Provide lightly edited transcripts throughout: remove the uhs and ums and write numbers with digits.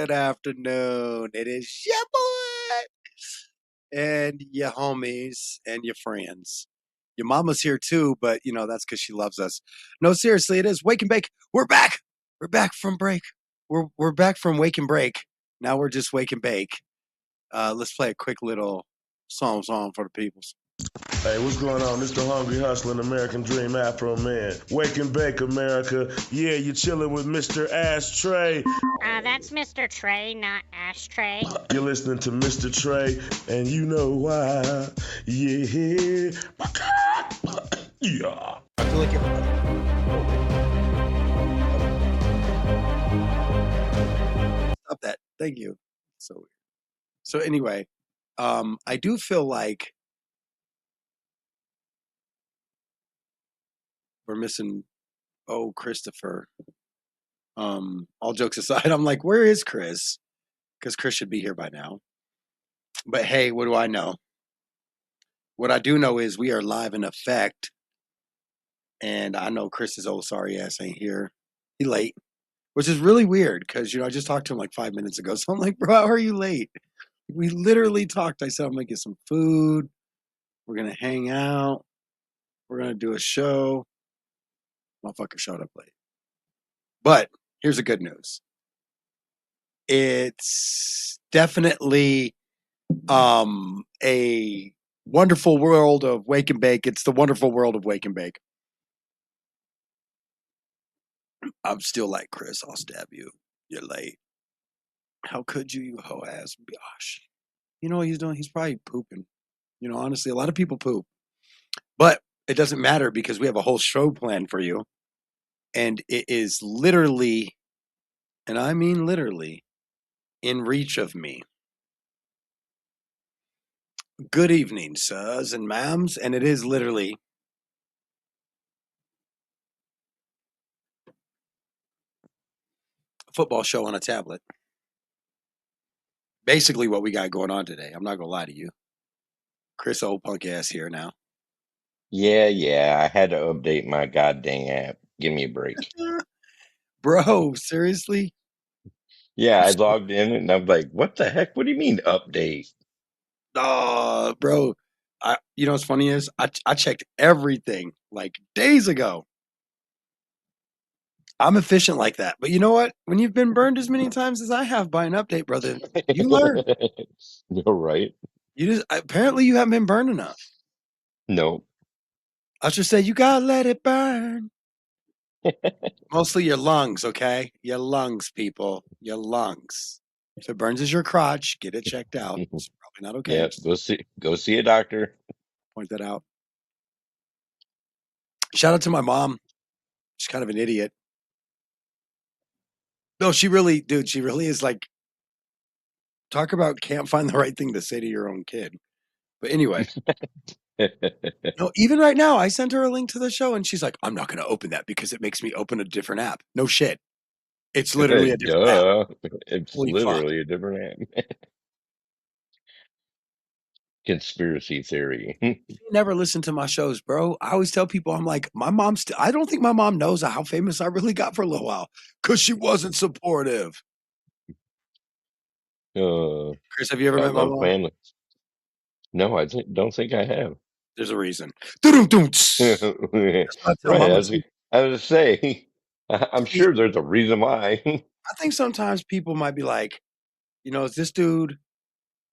good afternoon. It is your boy and your homies and your friends. Your mama's here too, but that's because she loves us. No, seriously, it is Wake and Bake. We're back. We're back from break. We're back from Wake and Break. Now we're just Wake and Bake. Let's play a quick little song for the peoples. Hey, what's going on? This the hungry hustling American dream Afro man. Wake and bake, America. Yeah, you're chilling with Mr. Ashtray. That's Mr. Trey, not Ashtray. You're listening to Mr. Trey, and you know why. Yeah. Yeah. I feel like stop that. Thank you. So weird. So anyway, I do feel like we're missing Christopher. All jokes aside, I'm like, where is Chris? Because Chris should be here by now. But hey, what do I know? What I do know is we are live in effect. And I know Chris's old sorry ass ain't here. He late. Which is really weird because I just talked to him like 5 minutes ago. So I'm like, bro, how are you late? We literally talked. I said I'm gonna get some food. We're gonna hang out. We're gonna do a show. Motherfucker showed up late. But here's the good news. It's definitely a wonderful world of Wake and Bake. It's the wonderful world of Wake and Bake. I'm still like, Chris, I'll stab you. You're late. How could you hoe ass? Gosh. You know what he's doing? He's probably pooping. Honestly, a lot of people poop. But it doesn't matter because we have a whole show planned for you. And it is literally, and I mean literally, in reach of me. Good evening, sirs and ma'ams. And it is literally a football show on a tablet. Basically what we got going on today. I'm not going to lie to you. Chris, old punk ass here now. Yeah, I had to update my goddamn app. Give me a break. Bro, seriously? Yeah, I logged in and I'm like, what the heck? What do you mean update? Oh, bro. What's funny is I checked everything like days ago. I'm efficient like that. But you know what? When you've been burned as many times as I have by an update, brother, you learn. You're right. Apparently you haven't been burned enough. No. I should say you gotta let it burn. Mostly your lungs, okay? Your lungs, people. Your lungs. If it burns as your crotch, get it checked out. It's probably not okay. Yeah, go see a doctor. Point that out. Shout out to my mom. She's kind of an idiot. No, she really is like, talk about can't find the right thing to say to your own kid. But anyway, even right now, I sent her a link to the show and she's like, I'm not going to open that because it makes me open a different app. No shit. It's literally a different app. It's Holy literally a different app. Conspiracy theory. You never listen to my shows, bro. I always tell people, I'm like, I don't think my mom knows how famous I really got for a little while because she wasn't supportive. Chris, have you ever met my mom? Family. No, don't think I have. There's a reason. Right, I was to say, I'm sure there's a reason why. I think sometimes people might be like, is this dude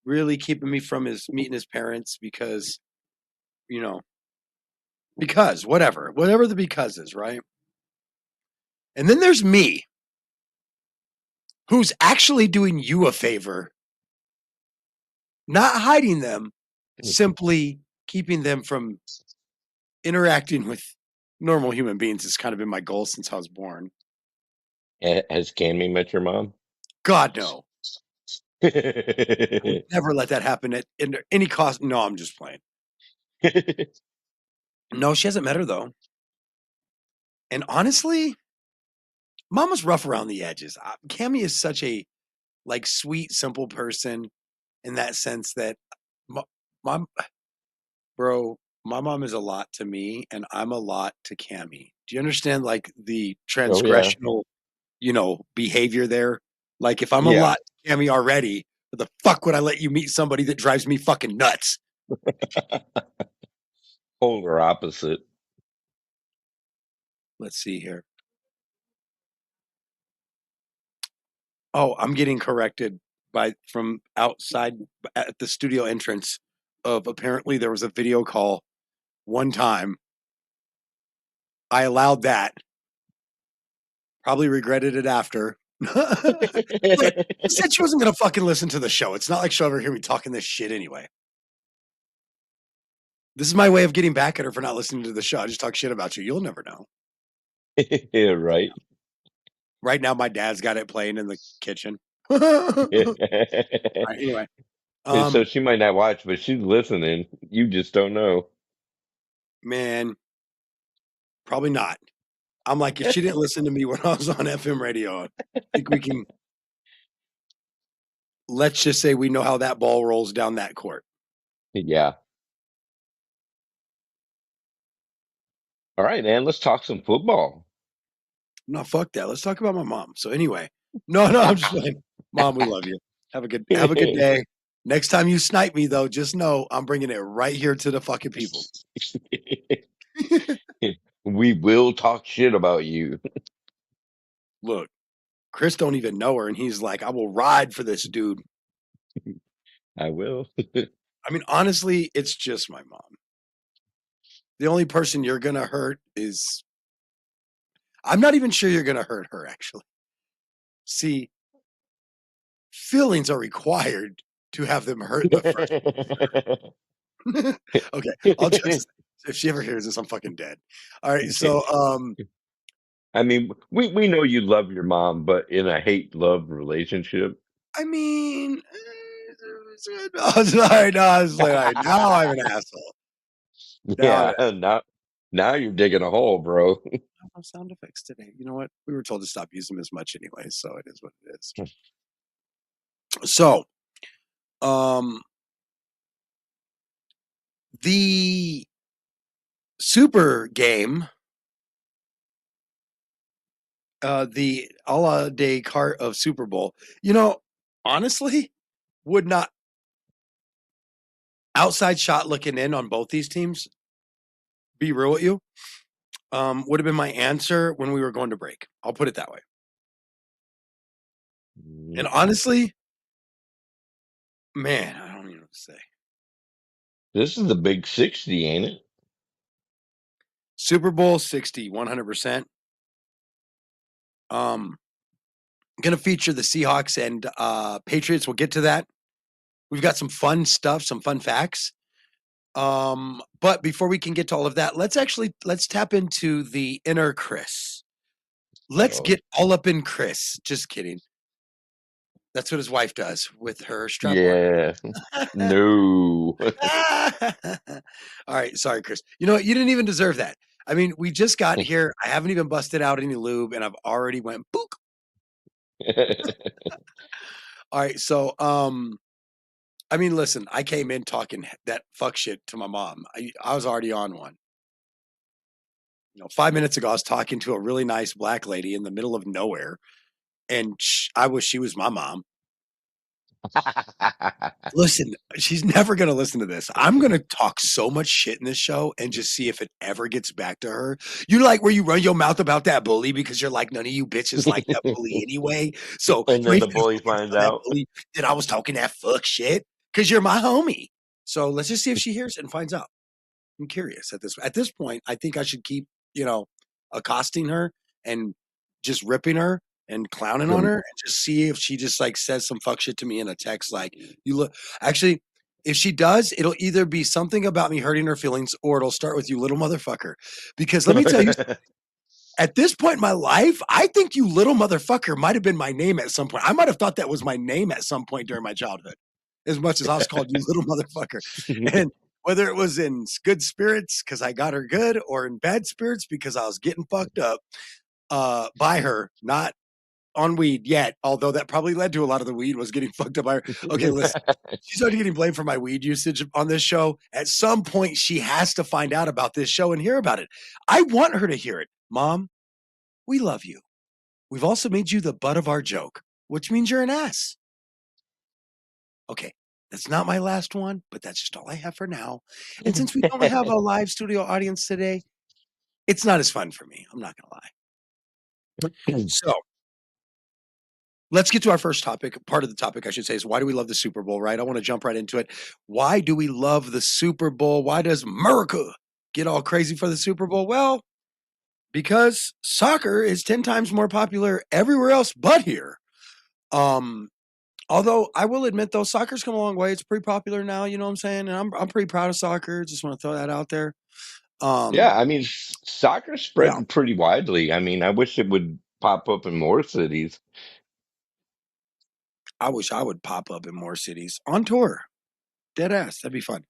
really keeping me from meeting his parents because, because whatever the because is, right? And then there's me, who's actually doing you a favor, not hiding them, simply keeping them from interacting with normal human beings has kind of been my goal since I was born. Has Cammy met your mom? God, no. I would never let that happen at any cost. No, I'm just playing. No, she hasn't met her, though. And honestly, Mama's rough around the edges. Cammy is such a sweet, simple person in that sense that my mom is a lot to me and I'm a lot to Cammy. Do you understand the transgressional, behavior there? Like, if I'm a Yeah, lot to Cammy already, what the fuck would I let you meet somebody that drives me fucking nuts? polar opposite. Let's see here. Oh, I'm getting corrected from outside at the studio entrance of apparently there was a video call one time. I allowed that. Probably regretted it after. Look, she said she wasn't gonna fucking listen to the show. It's not like she'll ever hear me talking this shit anyway. This is my way of getting back at her for not listening to the show. I just talk shit about you. You'll never know. Yeah, right. Right now, my dad's got it playing in the kitchen. All right, anyway, And so she might not watch, but she's listening. You just don't know. man, probably not. I'm like, if she didn't listen to me when I was on FM radio, I think we can. Let's just say we know how that ball rolls down that court. Yeah. All right, man. Let's talk some football. No, fuck that. Let's talk about my mom. So anyway, no, I'm just playing. Mom, we love you. Have a good day. Next time you snipe me, though, just know I'm bringing it right here to the fucking people. We will talk shit about you. Look, Chris don't even know her, and he's like, I will ride for this dude. I will. I mean, honestly, it's just my mom. The only person you're gonna hurt is I'm not even sure you're gonna hurt her, actually. See, feelings are required to have them hurt the first. Okay, I'll just if she ever hears this, I'm fucking dead. All right, so I mean, we know you love your mom, but in a hate-love relationship. I mean, all right, no, I was like, all right, now I'm an asshole. Now Yeah, now you're digging a hole, bro. no sound effects today. You know what? We were told to stop using them as much anyway, so it is what it is. So, the super game, the a la day cart of Super Bowl, honestly, would not outside shot looking in on both these teams, be real with you, would have been my answer when we were going to break. I'll put it that way. And honestly, man, I don't even know what to say. This is the big 60, ain't it? Super Bowl 60, 100%. Going to feature the Seahawks and Patriots. We'll get to that. We've got some fun stuff, some fun facts. But before we can get to all of that, let's tap into the inner Chris. Let's get all up in Chris. Just kidding. That's what his wife does with her strap Yeah. No. All right. Sorry, Chris. You know what? You didn't even deserve that. I mean, we just got here. I haven't even busted out any lube, and I've already went book. All right. So, I mean, listen, I came in talking that fuck shit to my mom. I was already on one. 5 minutes ago, I was talking to a really nice black lady in the middle of nowhere, and I wish she was my mom. Listen, she's never going to listen to this. I'm going to talk so much shit in this show and just see if it ever gets back to her. You like where you run your mouth about that bully because you're like, none of you bitches like that bully anyway. So And then the bully finds out. That I was talking that fuck shit because you're my homie. So let's just see if she hears it and finds out. I'm curious at this point. I think I should keep, accosting her and just ripping her and clowning on her and just see if she just like says some fuck shit to me in a text. Like, you look, actually, if she does, it'll either be something about me hurting her feelings or it'll start with you little motherfucker. Because let me tell you, at this point in my life, I think you little motherfucker might have been my name at some point. I might have thought that was my name at some point during my childhood, as much as I was called you little motherfucker. And whether it was in good spirits because I got her good or in bad spirits because I was getting fucked up by her, not on weed yet, although that probably led to a lot of the weed was getting fucked up by her. Okay, listen, she's already getting blamed for my weed usage on this show. At some point, she has to find out about this show and hear about it. I want her to hear it. Mom, we love you. We've also made you the butt of our joke. which means you're an ass. Okay, that's not my last one, but that's just all I have for now. And since we don't have a live studio audience today, it's not as fun for me. I'm not going to lie. So let's get to our first topic. Part of the topic, I should say, is why do we love the Super Bowl, right? I want to jump right into it. Why do we love the Super Bowl? Why does America get all crazy for the Super Bowl? Well, because soccer is 10 times more popular everywhere else but here. Although I will admit, though, soccer's come a long way. It's pretty popular now, you know what I'm saying? And I'm pretty proud of soccer. Just want to throw that out there. Yeah, Um, I mean, soccer yeah, spread pretty widely. I mean, I wish it would pop up in more cities. I wish I would pop up in more cities on tour. Dead ass. That'd be fun.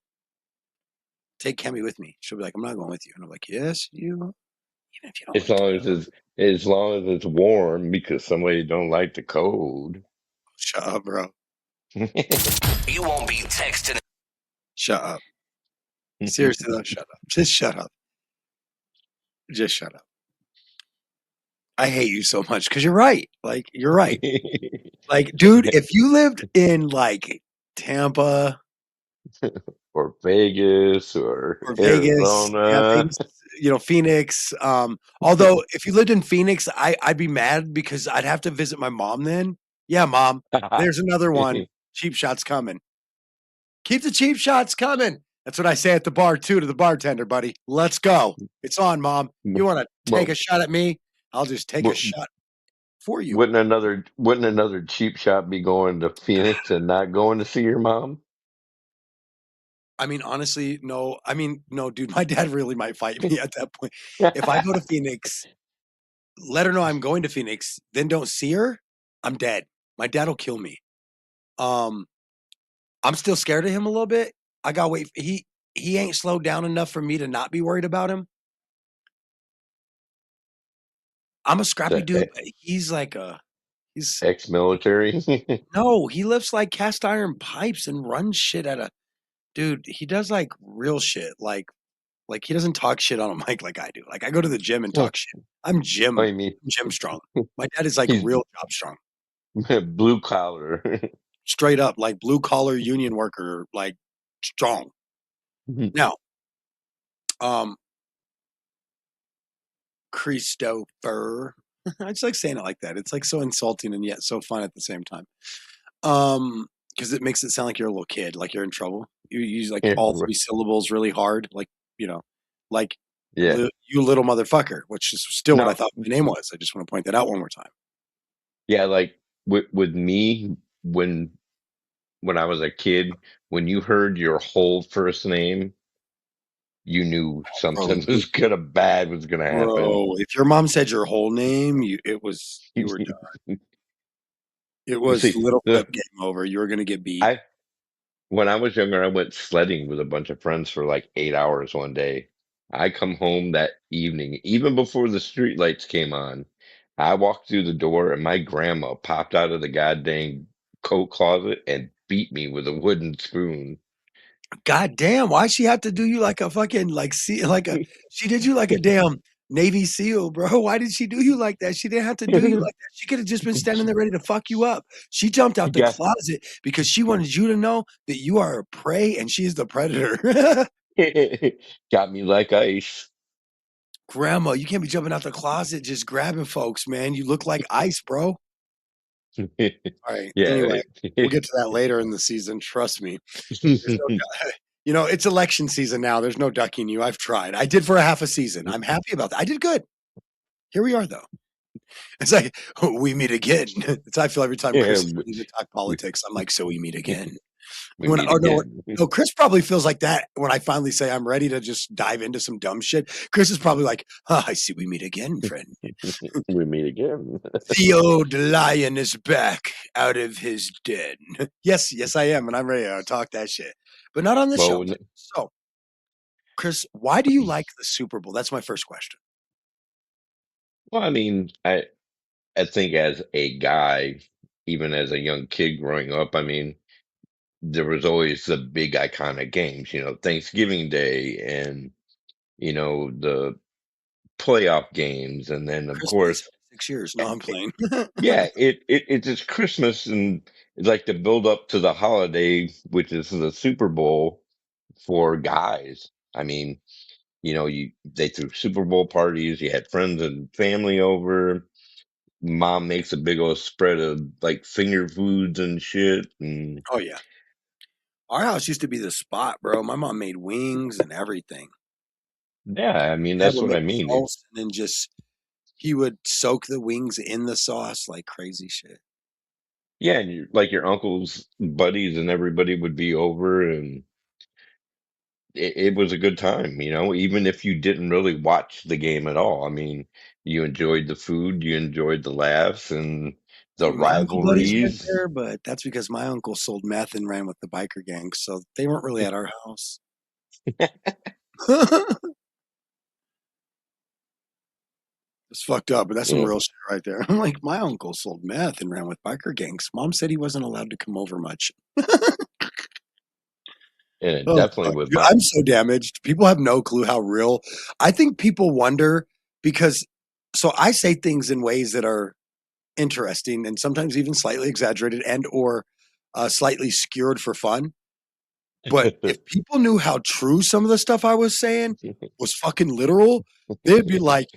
Take Kemi with me. She'll be like, I'm not going with you. And I'm like, yes, you, even if you don't As like to long go. as long as it's warm, because somebody don't like the cold. Shut up, bro. You won't be texting. Shut up. Seriously, though, shut up. Just shut up. Just shut up. I hate you so much because you're right. Like, you're right. Like, dude, if you lived in like Tampa or Vegas or or Vegas, yeah, Arizona. things, Phoenix. Although if you lived in Phoenix, I'd be mad because I'd have to visit my mom then. Yeah, mom, there's another one. Cheap shots coming. Keep the cheap shots coming. That's what I say at the bar too to the bartender, buddy. Let's go. It's on, mom. You want to take a Well, shot at me? I'll just take a w- shot for you. wouldn't another cheap shot be going to Phoenix and not going to see your mom? I mean, honestly, no. I mean, no, dude. My dad really might fight me at that point. If I go to Phoenix, let her know I'm going to Phoenix, then don't see her, I'm dead. My dad will kill me. Um, I'm still scared of him a little bit. I gotta wait. He ain't slowed down enough for me to not be worried about him. I'm a scrappy The dude, but he's ex-military. no, he lifts like cast iron pipes and runs shit at a dude. He does like real shit. Like he doesn't talk shit on a mic like I do. Like I go to the gym and talk shit. I'm I mean, gym strong. My dad is like he's real job strong. blue collar. Straight up, like blue collar union worker, like strong. Now, um, Christopher. I just like saying it like that. It's like so insulting and yet so fun at the same time. Because it makes it sound like you're a little kid, like you're in trouble. You use like all three syllables really hard, like you know, like Yeah. you little motherfucker, which is still what I No, thought my name was. I just want to point that out one more time. yeah, like with me when I was a kid, when you heard your whole first name, you knew Bro, something was gonna bad was gonna happen. if your mom said your whole name, you were done. It was See, little clip game over. You were gonna get beat. I when I was younger, I went sledding with a bunch of friends for like 8 hours one day. I come home that evening, even before the street lights came on. I walked through the door and my grandma popped out of the goddamn coat closet and beat me with a wooden spoon. God damn, why'd she have to do you like a fucking she did you like a damn Navy SEAL, bro. Why did she do you like that? She didn't have to do you like that. She could have just been standing there ready to fuck you up. She jumped She out the got closet because she wanted you to know that you are a prey and she is the predator. got me like ice. Grandma, you can't be jumping out the closet just grabbing folks, man. You look like ice, bro. All right. Yeah. Anyway, we'll get to that later in the season. Trust me. There's no it's election season now. There's no ducking you. I've tried. I did for a half a season. I'm happy about that. I did good. Here we are, though. It's like we meet again. It's how I feel every time Yeah, Chris is ready to talk politics. I'm like, so we meet again. we meet No, again. no, Chris probably feels like that when I finally say I'm ready to just dive into some dumb shit. Chris is probably like, I see we meet again, friend. We meet again. The old lion is back out of his den. Yes, I am, and I'm ready to talk that shit. But not on this show. Well, So, Chris, why do you like the Super Bowl? That's my first question. well, I mean, I think as a guy, even as a young kid growing up, I mean, there was always the big iconic games, Thanksgiving Day and, the playoff games. And then, of Christmas, course, 6 years. No, I'm playing. Yeah, it's just Christmas and it's like the build up to the holiday, which is the Super Bowl for guys. I mean, they threw Super Bowl parties, you had friends and family over. Mom makes a big old spread of like finger foods and shit. And Oh yeah. Our house used to be the spot, bro. My mom made wings and everything. yeah, I mean, Dad that's would what I make mean. sauce and then just he would soak the wings in the sauce like crazy shit. Yeah, and like your uncle's buddies and everybody would be over, and it was a good time, even if you didn't really watch the game at all. I mean, you enjoyed the food, you enjoyed the laughs and I the mean, my uncle buddies went rivalries. there, but that's because my uncle sold meth and ran with the biker gang, so they weren't really at our house. It's fucked up, but that's some Yeah, real shit right there. I'm like, my uncle sold meth and ran with biker gangs. Mom said he wasn't allowed to come over much. and it Oh, definitely fuck. was Dude, my. I'm so damaged. People have no clue how real. I think people wonder because so I say things in ways that are interesting and sometimes even slightly exaggerated and or slightly skewered for fun. But if people knew how true some of the stuff I was saying was fucking literal, they'd be like,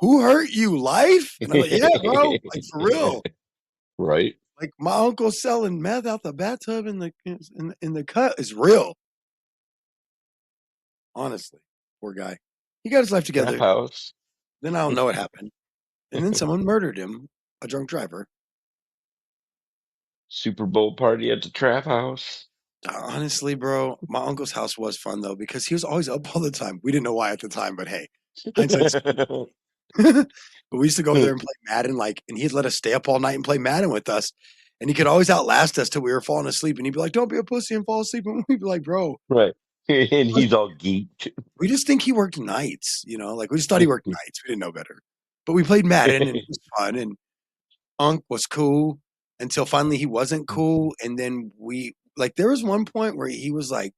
Who hurt you, life?" And I'm like, "Yeah, bro, like for real. Right? Like my uncle selling meth out the bathtub in the cut is real. Honestly, poor guy. He got his life Trap together. house, Then I don't know what happened. And then someone murdered him, a drunk driver. Super Bowl party at the trap house. Honestly, bro, my uncle's house was fun though because he was always up all the time. We didn't know why at the time, but hey, hindsight's but we used to go over there and play Madden, like, and he'd let us stay up all night and play Madden with us. And he could always outlast us till we were falling asleep. And he'd be like, "Don't be a pussy and fall asleep." And we'd be like, "Bro, Right. And he's all geeked. we just think he worked nights, like we just thought he worked nights. We didn't know better. But we played Madden and it was fun. And Unc was cool until finally he wasn't cool. And then there was one point where he was like,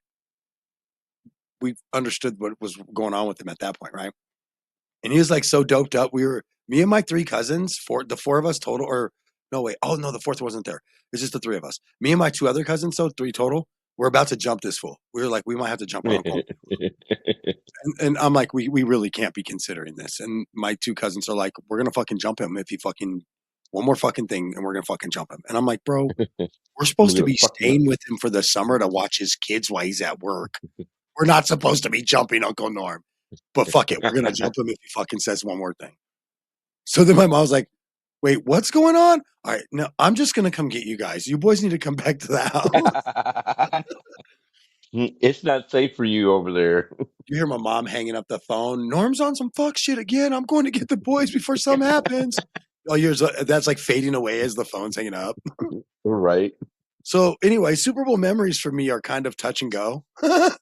we understood what was going on with him at that point, right? And he was like so doped up. Me and my three cousins, the four of us total, or no, wait. Oh, no, the fourth wasn't there. It's just the three of us. Me and my two other cousins, so three total, we're about to jump this fool. We were like, we might have to jump our uncle. And I'm like, we really can't be considering this. And my two cousins are like, we're going to fucking jump him if he fucking, one more fucking thing, and we're going to fucking jump him. And I'm like, bro, we're supposed We're to gonna be fuck him up. staying with him for the summer to watch his kids while he's at work. We're not supposed to be jumping Uncle Norm. But fuck it, we're gonna jump him if he fucking says one more thing. So then my mom was like, "Wait, what's going on? All right, no, I'm just gonna come get you guys. You boys need to come back to the house." It's not safe for you over there. You hear my mom hanging up the phone. Norm's on some fuck shit again. I'm going to get the boys before something happens. Oh, that's like fading away as the phone's hanging up. Right. So anyway, Super Bowl memories for me are kind of touch and go. So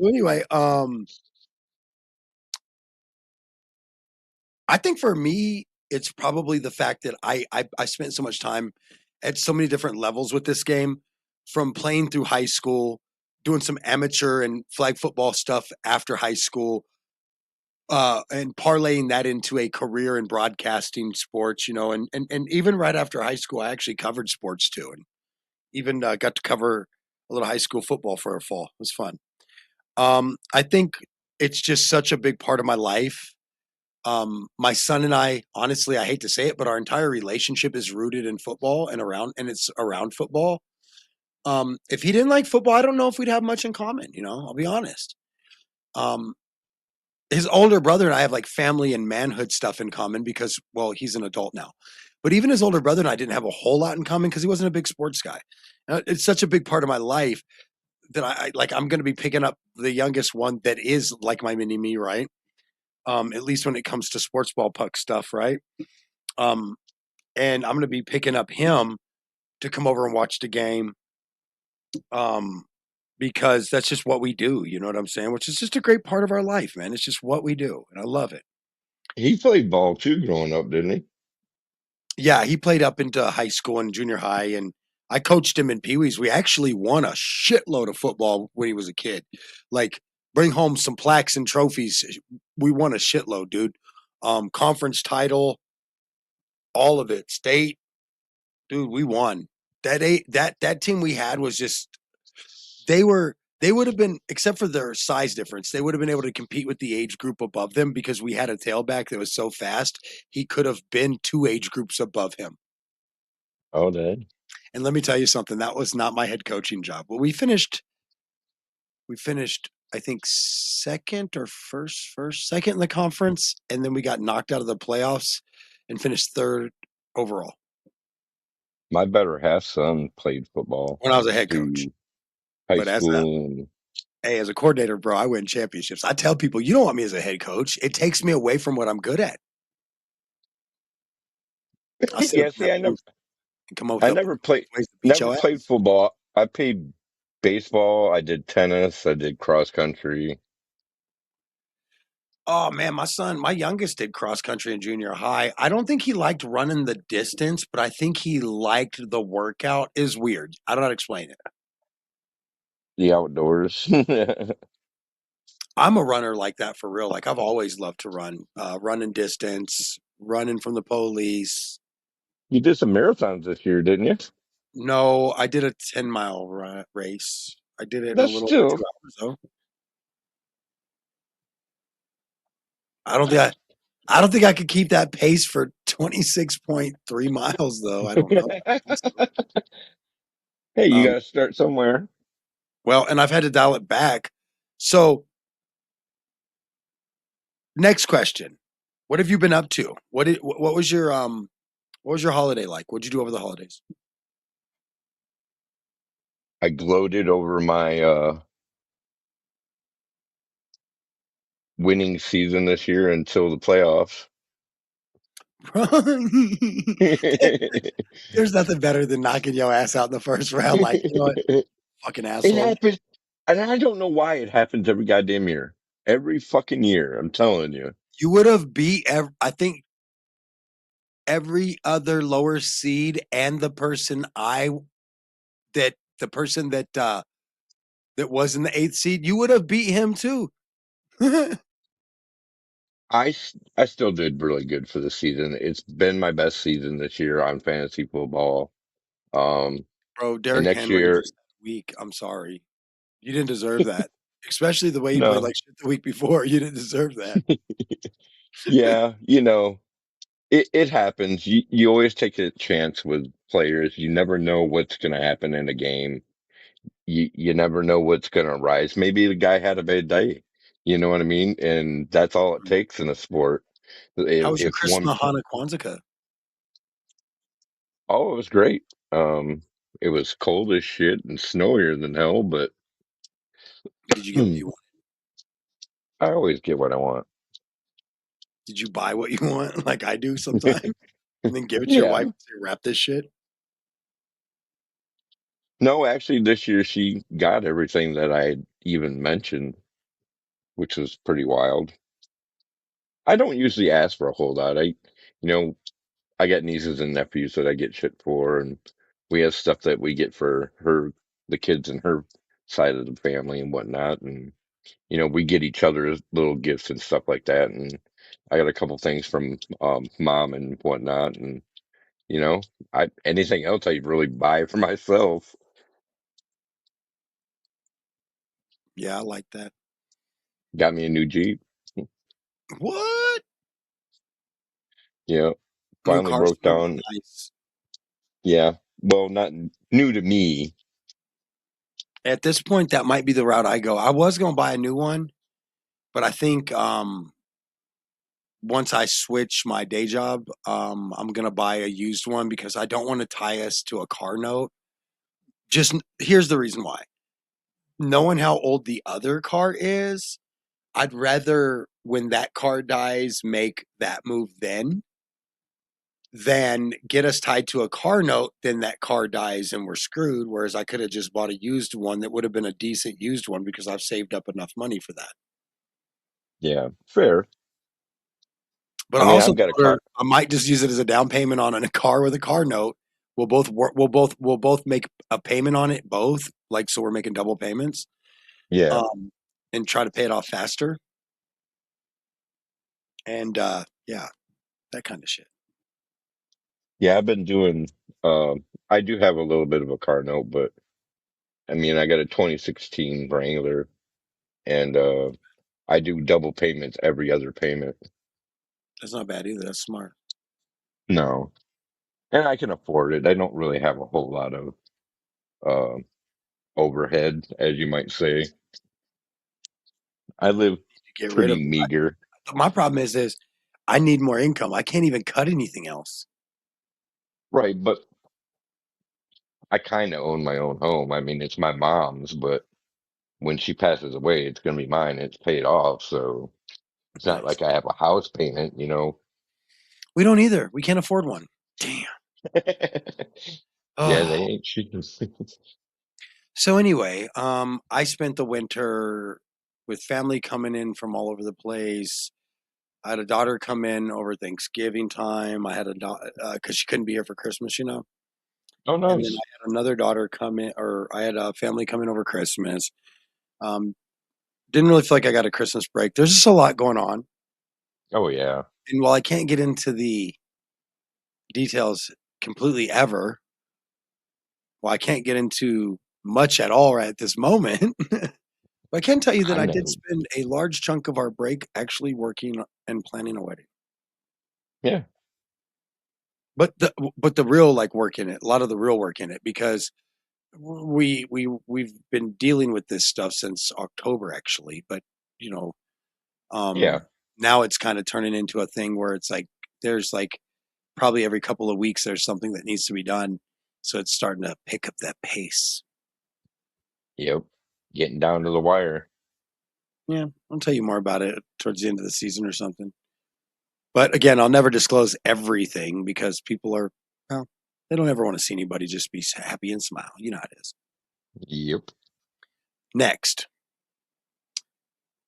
anyway, I think for me, it's probably the fact that I spent so much time at so many different levels with this game, from playing through high school, doing some amateur and flag football stuff after high school, and parlaying that into a career in broadcasting sports, and even right after high school, I actually covered sports too, and even got to cover a little high school football for a fall. It was fun. I think it's just such a big part of my life. My son and I, honestly, I hate to say it, but our entire relationship is rooted in football and it's around football. If he didn't like football, I don't know if we'd have much in common, I'll be honest. Um, his older brother and I have like family and manhood stuff in common because, well, he's an adult now. But even his older brother and I didn't have a whole lot in common because he wasn't a big sports guy. It's such a big part of my life that I'm going to be picking up the youngest one that is like my mini me, right? At least when it comes to sports ball puck stuff, right? Um, and I'm going to be picking up him to come over and watch the game, um, because that's just what we do. You know what I'm saying? Which is just a great part of our life, man. It's just what we do, and I love it. He played ball too growing up, didn't he? Yeah, he played up into high school and junior high, and I coached him in Pee Wees. We actually won a shitload of football when he was a kid. Like, bring home some plaques and trophies. We won a shitload, dude. conference title, all of it. State, dude, we won. That team we had was just they would have been, except for their size difference, they would have been able to compete with the age group above them because we had a tailback that was so fast. He could have been 2 age groups above him. Oh, dang. And let me tell you something, that was not my head coaching job. Well, we finished, I think second or second in the conference, and then we got knocked out of the playoffs and finished third overall My better half son played football when I was a head coach. through high But school, and as a coordinator, bro, I win championships. I tell people, you don't want me as a head coach. It takes me away from what I'm good at. I sit up yeah. in See, that booth and come up I with ways to beat never your played ass. football. I played baseball. I did tennis. I did cross country. Oh man, my youngest did cross country in junior high. I don't think he liked running the distance, but I think he liked the workout. Is weird. I don't know how to explain it. The outdoors. I'm a runner like that for real. Like I've always loved to run, running distance, running from the police. You did some marathons this year, didn't you? No, I did a 10-mile race. I did it in a That's little over still 2 hours though. I don't think I I don't think I could keep that pace for 26.3 miles though. I don't know. hey, you Um, got to start somewhere. well, and I've had to dial it back. So, next question. What have you been up to? What was your holiday like? What'd you do over the holidays? I gloated over my winning season this year until the playoffs. There's nothing better than knocking your ass out in the first round. Like, you know what? Fucking It asshole. happens, and I don't know why it happens every goddamn year. Every fucking year, I'm telling you. You would have beat, I think, every other lower seed and the person that was in the eighth seed. You would have beat him too. Bro, I still did really good for the season. It's been my best season this year on fantasy football. Um, and Derrick next Henry year, just had a week. I'm sorry. You didn't deserve that. Especially the way you played no, like shit the week before. You didn't deserve that. yeah, it happens. You always take a chance with players. You never know what's going to happen in a game. You never know what's going to rise. Maybe the guy had a bad day. You know what I mean? And that's all it takes in a sport. How was your If Christmas, one, Mahana, Kwanzaa? oh, it was great. It was cold as shit and snowier than hell, but Did you get what I you want? always get what I want. Did you buy what you want like I do sometimes and then give it to your wife Yeah. and say, wrap this shit? No, actually, this year she got everything that I had even mentioned, which was pretty wild. I don't usually ask for a whole lot. You know, I got nieces and nephews that I get shit for, and we have stuff that we get for the kids in her side of the family and whatnot. And, we get each other little gifts and stuff like that. And I got a couple things from mom and whatnot. And, you know, anything else I really buy for myself. Yeah, I like that. Got me a new Jeep. What? Yeah, New finally cars broke for me. down. Nice. Yeah, well, not new to me. At this point, that might be the route I go. I was going to buy a new one, but I think once I switch my day job, I'm going to buy a used one because I don't want to tie us to a car note. Just here's the reason why. Knowing how old the other car is, I'd rather when that car dies make that move then than get us tied to a car note, then that car dies and we're screwed. Whereas I could have just bought a used one that would have been a decent used one because I've saved up enough money for that. Yeah, fair. But I I mean, also I've got a told her car. I might just use it as a down payment on a car with a car note. We'll both work. We'll both make a payment on it. Both like so we're making double payments. Yeah, Um, and try to pay it off faster. and yeah, that kind of shit. Yeah, I've been doing. I do have a little bit of a car note, but I mean, I got a 2016 Wrangler, and I do double payments every other payment. That's not bad either. That's smart. No, and I can afford it. I don't really have a whole lot of uh, overhead, as you might say. I live Get rid pretty of. meager, My problem is I need more income. I can't even cut anything else. right? But I kind of own my own home. I mean, it's my mom's, but when she passes away, it's going to be mine. It's paid off, so it's not Nice. like I have a house payment, you know. We don't either. We can't afford one. Damn. Yeah, Oh. they ain't cheap. So anyway, I spent the winter with family coming in from all over the place. I had a daughter come in over Thanksgiving time. I had a daughter because she couldn't be here for Christmas, you know. Oh, And then nice. I had another daughter come in, or I had a family come in over Christmas. Um, didn't really feel like I got a Christmas break. There's just a lot going on, Oh, yeah. and while I can't get into the details completely ever, well, I can't get into much at all right at this moment. But I can tell you that I I did know. spend a large chunk of our break actually working and planning a wedding. Yeah. But the real like work in it, a lot of the real work in it, because we've been dealing with this stuff since October actually. But you know, Yeah. now it's kind of turning into a thing where it's like there's like probably every couple of weeks there's something that needs to be done. So it's starting to pick up that pace. Yep. Getting down to the wire. Yeah, I'll tell you more about it towards the end of the season or something. But again, I'll never disclose everything because people are, well, they don't ever want to see anybody just be happy and smile. You know how it is. Yep. Next,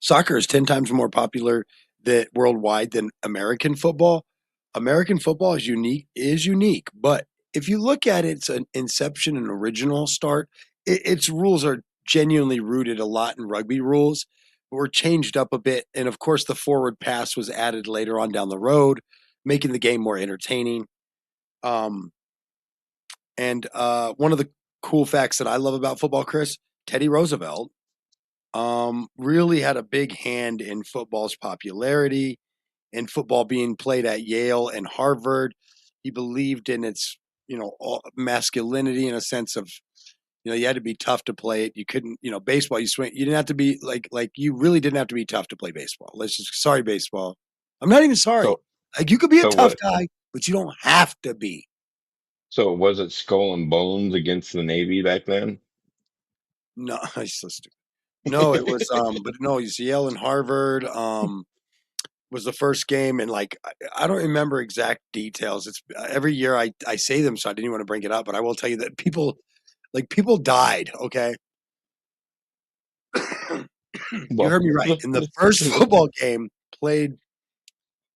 soccer is 10 times more popular worldwide than American football. American football is unique, but if you look at its an inception and original start, its rules are genuinely rooted a lot in rugby rules, but were changed up a bit. And of course, the forward pass was added later on down the road, making the game more entertaining. Um, and one of the cool facts that I love about football, Chris, Teddy Roosevelt, really had a big hand in football's popularity and football being played at Yale and Harvard. He believed in its, masculinity in a sense of, you had to be tough to play it. You couldn't, baseball, you swing, you didn't have to be like you really didn't have to be tough to play baseball. Sorry, baseball. I'm not even sorry. So, Like you could be a so tough what? guy, but you don't have to be. So was it Skull and Bones against the Navy back then? No, I so stupid. No, it was but no, it's Yale and Harvard. Was the first game, and like I don't remember exact details. It's every year I say them, so I didn't even want to bring it up. But I will tell you that people died. Okay, you Well, heard me right. In the first football game played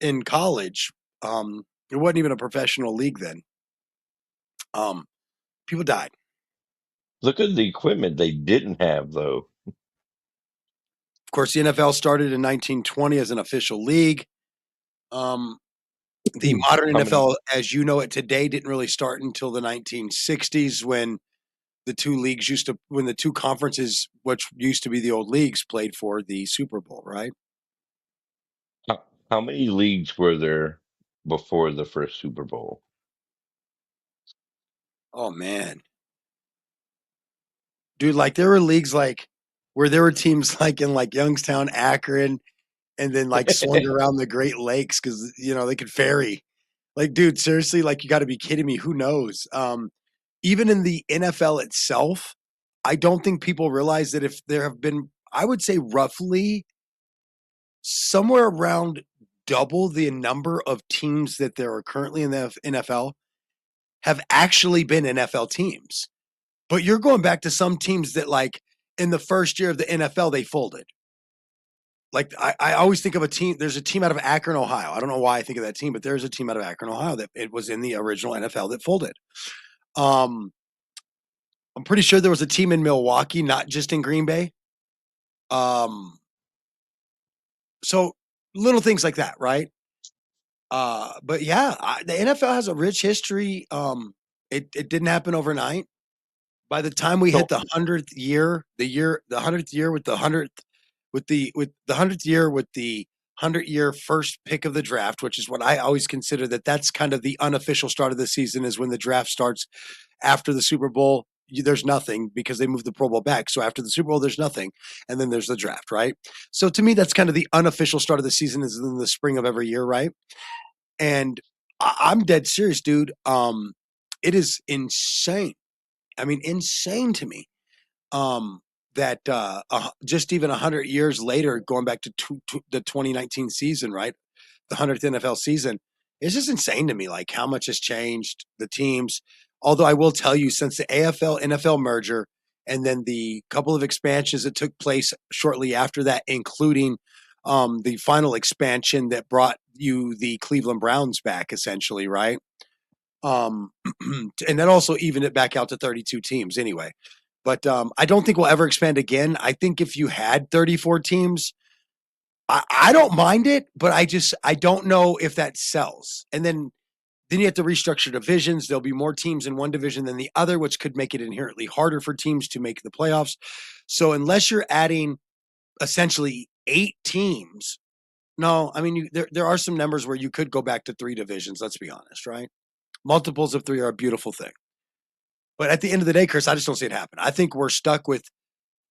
in college, it wasn't even a professional league then. Um, People died. look at the equipment they didn't have, though. Of course, the NFL started in 1920 as an official league. Um, the modern How many? NFL, as you know it today, didn't really start until the 1960s when when the two conferences, which used to be the old leagues, played for the Super Bowl, right? How many leagues were there before the first Super Bowl? Oh man, dude, like there were leagues like where there were teams like in like Youngstown, Akron, and then like swung around the Great Lakes because they could ferry. Like, dude, seriously, like you got to be kidding me. Who knows? Even in the NFL itself, I don't think people realize that if there have been, I would say roughly somewhere around double the number of teams that there are currently in the NFL have actually been NFL teams. But you're going back to some teams that, like, in the first year of the NFL, they folded. Like, I always think of a team. There's a team out of Akron, Ohio. I don't know why I think of that team, but there's a team out of Akron, Ohio that it was in the original NFL that folded. Um, I'm pretty sure there was a team in Milwaukee, not just in Green Bay. Um, so little things like that, right? But yeah, the NFL has a rich history. It didn't happen overnight. By the time we hit So the 100th year, the 100th year with the 100th year first pick of the draft, which is what I always consider that's kind of the unofficial start of the season, is when the draft starts after the Super Bowl. There's nothing because they moved the Pro Bowl back. So after the Super Bowl, there's nothing, and then there's the draft, right? So to me, that's kind of the unofficial start of the season, is in the spring of every year, right? And I'm dead serious, dude. It is insane. I mean, insane to me. That just even 100 years later, going back to the 2019 season, right? The 100th NFL season, it's just insane to me, like how much has changed, the teams. Although I will tell you, since the AFL NFL merger and then the couple of expansions that took place shortly after that, including the final expansion that brought you the Cleveland Browns back, essentially, right? Um, and that also evened it back out to 32 teams anyway. But I don't think we'll ever expand again. I think if you had 34 teams, I don't mind it, but I don't know if that sells. And then you have to restructure divisions. There'll be more teams in one division than the other, which could make it inherently harder for teams to make the playoffs. So unless you're adding essentially 8 teams, no, I mean there are some numbers where you could go back to 3 divisions. Let's be honest, right? Multiples of 3 are a beautiful thing. But at the end of the day, Chris, I just don't see it happen. I think we're stuck with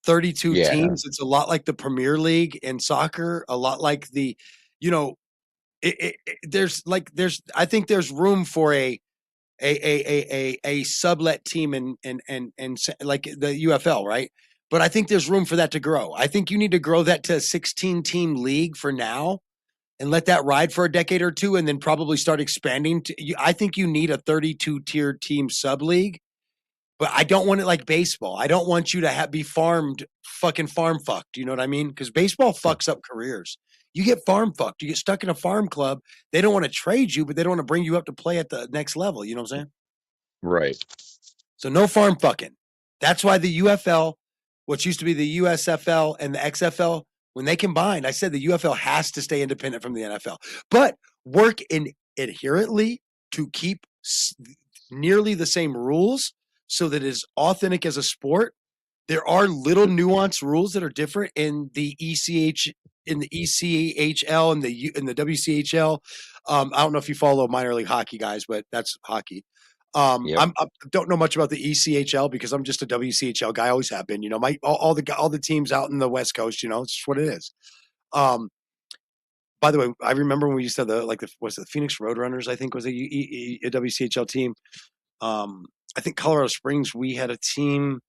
32 yeah, teams. It's a lot like the Premier League in soccer, a lot like the, you know, I think there's room for a sublet team and like the UFL, right? But I think there's room for that to grow. I think you need to grow that to a 16 team league for now and let that ride for a decade or two and then probably start expanding I think you need a 32 tier team sub league, but I don't want it like baseball. I don't want you to be fucking farm fucked. You know what I mean? Because baseball fucks up careers. You get farm fucked. You get stuck in a farm club. They don't want to trade you, but they don't want to bring you up to play at the next level. You know what I'm saying? right. So no farm fucking. That's why the UFL, what used to be the USFL and the XFL, when they combined, I said the UFL has to stay independent from the NFL, but work adherently to keep nearly the same rules so that it is authentic as a sport. There are little nuanced rules that are different in the ECHL and the WCHL. I don't know if you follow minor league hockey, guys, but that's hockey. Yep. I don't know much about the ECHL because I'm just a WCHL guy. I always have been. You know, all the teams out in the West Coast. You know, it's just what it is. Um, by the way, I remember when we used to have the Phoenix Roadrunners, I think was a WCHL team. I think Colorado Springs, we had a team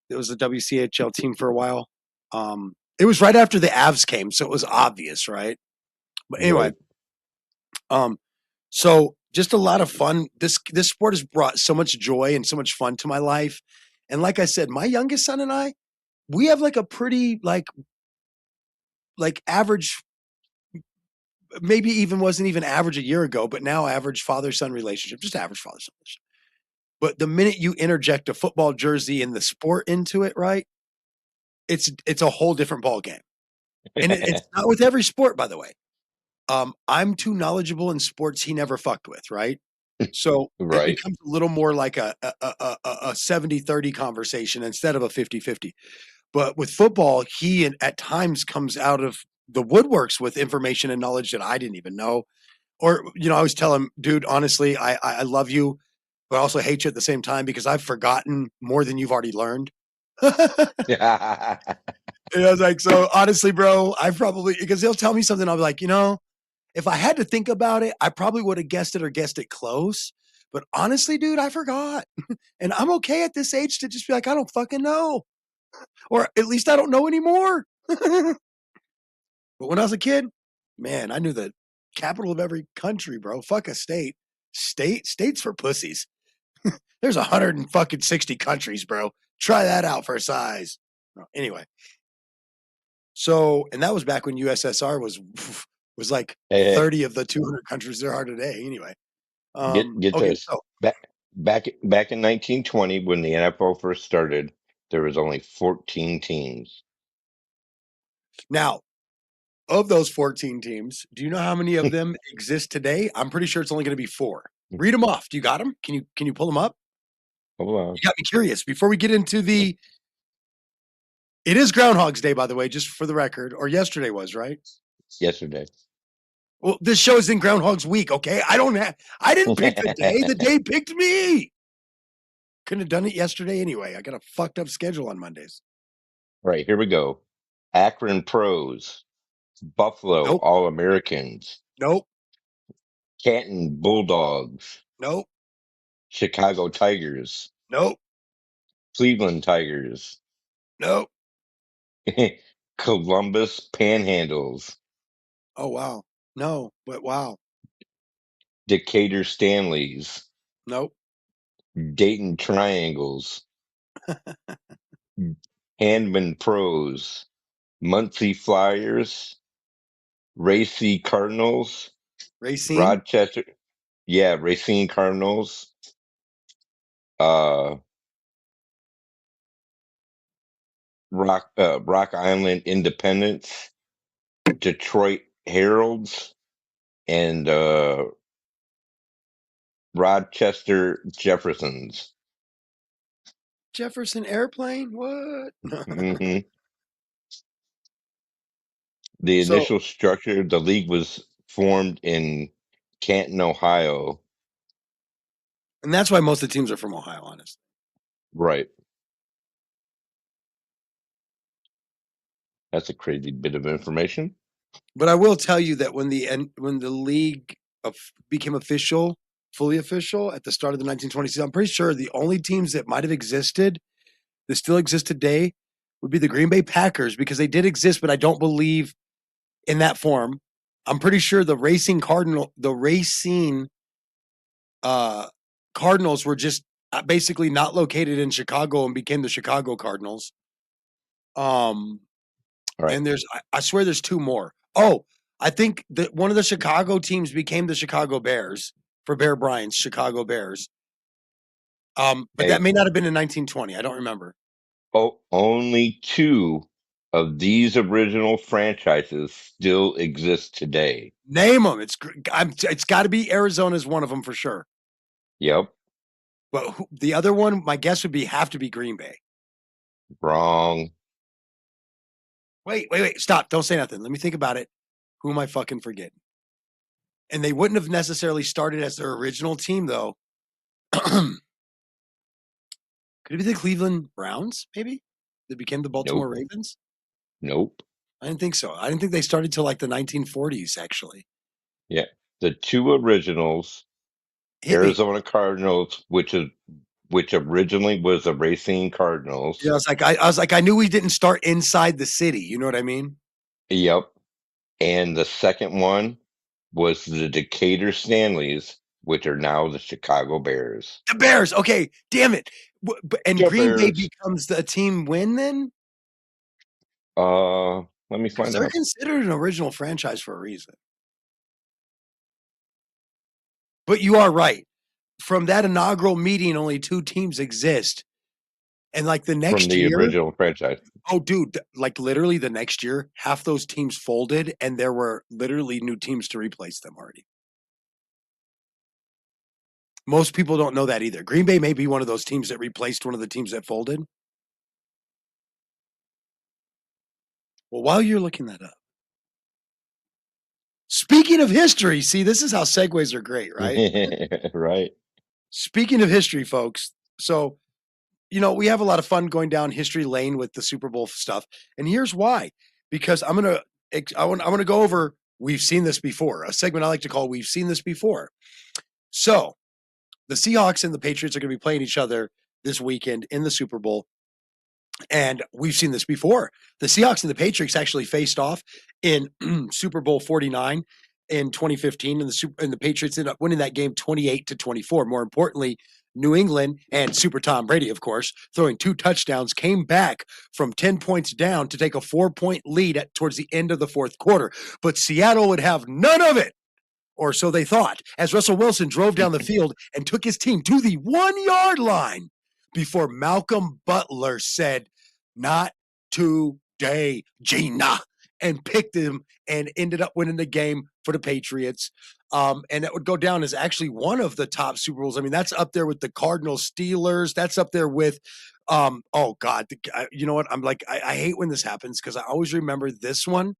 that was a WCHL team for a while. It was right after the Avs came, so it was obvious, right? But anyway, Right. so just a lot of fun. This sport has brought so much joy and so much fun to my life. And like I said, my youngest son and I, we have like a pretty like average, maybe even wasn't even average a year ago, but now average father-son relationship, just average father-son relationship. But the minute you interject a football jersey and the sport into it, right? It's a whole different ball game. And it's not with every sport, by the way. I'm too knowledgeable in sports he never fucked with, right? So it Right. becomes a little more like a 70-30 conversation instead of a 50-50. But with football, he at times comes out of the woodworks with information and knowledge that I didn't even know. Or, I always tell him, dude, honestly, I love you, but I also hate you at the same time because I've forgotten more than you've already learned. And I was like, so honestly, bro, because he'll tell me something. I'll be like, if I had to think about it, I probably would have guessed it or guessed it close. But honestly, dude, I forgot. And I'm okay at this age to just be like, I don't fucking know. Or at least I don't know anymore. But when I was a kid, man, I knew the capital of every country, bro. Fuck a state. States for pussies. There's 160 countries, bro. Try that out for size. Anyway. So, and that was back when USSR was like Hey, 30 of the 200 countries there are today. Anyway, get okay, this. so Back in 1920, when the NFL first started, there was only 14 teams. now, of those 14 teams, do you know how many of them exist today? I'm pretty sure it's only going to be 4. Read them off. Do you got them? Can you pull them up? Hold on. You got me curious. Before we get into the, it is Groundhog's Day, by the way, just for the record, or yesterday was, right? Yesterday. Well, this show is in Groundhog's Week, okay? I didn't pick the day. The day picked me. Couldn't have done it yesterday anyway. I got a fucked up schedule on Mondays. All right, here we go. Akron Pros, Buffalo Nope. All-Americans, Nope. Canton Bulldogs, Nope. Chicago Tigers, Nope. Cleveland Tigers, Nope. Columbus Panhandles, Oh, wow. No, but wow. Decatur Stanleys, Nope. Dayton Triangles, Handman Pros, Muncie Flyers, Racy Cardinals, Racine? Rochester, Racine Cardinals, Rock Island Independence, Detroit Heralds, and Rochester Jeffersons. Jefferson Airplane? What? hmm The So, initial structure, the league was formed in Canton, Ohio. and that's why most of the teams are from Ohio, honestly. Right. That's a crazy bit of information. But I will tell you that when the league became official, fully official at the start of the 1920s, I'm pretty sure the only teams that might have existed that still exist today would be the Green Bay Packers, because they did exist, but I don't believe in that form. I'm pretty sure the Racing Cardinals were just basically not located in Chicago and became the Chicago Cardinals. All right. And I swear there's 2 more. Oh, I think that one of the Chicago teams became the Chicago Bears for Bear Bryant's Chicago Bears. But that may not have been in 1920. I don't remember. Only 2 of these original franchises still exist today. Name them. It's got to be Arizona's one of them for sure. Yep. But the other one, my guess would have to be Green Bay. Wrong. Wait. Stop. Don't say nothing. Let me think about it. Who am I fucking forgetting? And they wouldn't have necessarily started as their original team, though. Could it be the Cleveland Browns, maybe? That became the Baltimore Ravens? Nope. I didn't think so. I didn't think they started till like the 1940s, actually. Yeah. The 2 originals, Arizona Cardinals, which originally was the Racing Cardinals. Yeah, I was like, I knew we didn't start inside the city. You know what I mean? Yep. And the second one was the Decatur Stanleys, which are now the Chicago Bears. The Bears. Okay, damn it. And The Green Bay Bears. becomes the team win then? Let me find They're out. considered an original franchise for a reason. But you are right. From that inaugural meeting, only 2 teams exist. And like the next From the year, original franchise. oh, dude, like literally the next year, half those teams folded, and there were literally new teams to replace them already. Most people don't know that either. Green Bay may be one of those teams that replaced one of the teams that folded. Well, while you're looking that up, speaking of history, see, this is how segues are great, right? Right. Speaking of history, folks, so, we have a lot of fun going down history lane with the Super Bowl stuff. And here's why. Because I want to go over, we've seen this before, a segment I like to call We've Seen This Before. So the Seahawks and the Patriots are going to be playing each other this weekend in the Super Bowl. And we've seen this before. The Seahawks and the Patriots actually faced off in Super Bowl 49 in 2015, and the Patriots ended up winning that game 28-24. More importantly, New England and Super Tom Brady, of course, throwing 2 touchdowns, came back from 10 points down to take a 4-point lead towards the end of the 4th quarter. But Seattle would have none of it, or so they thought, as Russell Wilson drove down the field and took his team to the 1-yard line before Malcolm Butler said, "Not today, Gina," and picked him and ended up winning the game for the Patriots. And that would go down as actually one of the top Super Bowls. I mean, that's up there with the Cardinals Steelers. That's up there with, oh God, you know what? I'm like, I hate when this happens because I always remember this one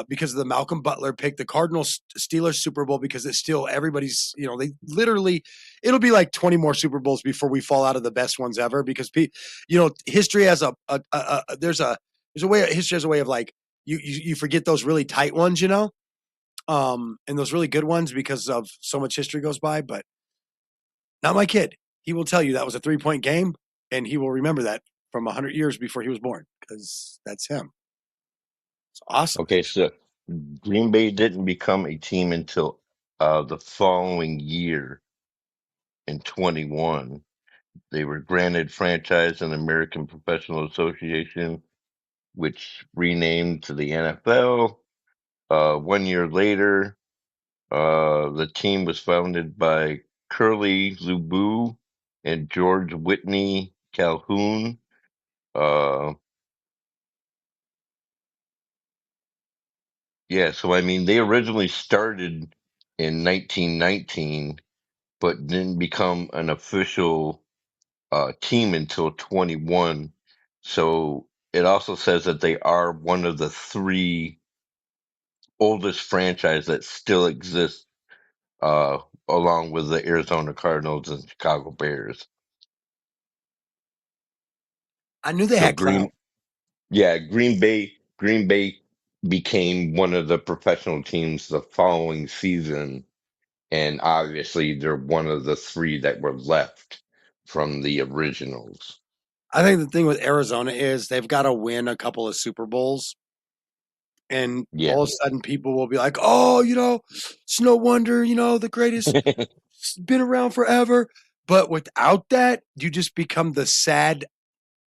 because of the Malcolm Butler pick, the Cardinals Steelers Super Bowl, because it's still everybody's, they literally, it'll be like 20 more Super Bowls before we fall out of the best ones ever because, history has there's a way, history has a way of like, you forget those really tight ones, and those really good ones because of so much history goes by. But not my kid. He will tell you that was a 3-point game, and he will remember that from 100 years before he was born because that's him. It's awesome. Okay, so Green Bay didn't become a team until the following year in 21. They were granted franchise in the American Professional Association, which renamed to the NFL. 1 year later, the team was founded by Curly Lubu and George Whitney Calhoun. Uh, yeah, so I mean, they originally started in 1919, but didn't become an official team until 21. So it also says that they are one of the three oldest franchise that still exists, uh, along with the Arizona Cardinals and Chicago Bears. I knew they So had clout. Green Bay became one of the professional teams the following season, and obviously they're one of the three that were left from the originals. I think the thing with Arizona is they've got to win a couple of Super Bowls, and Yeah. all of a sudden people will be like, "Oh, it's no wonder, the greatest, it's been around forever." But without that, you just become the sad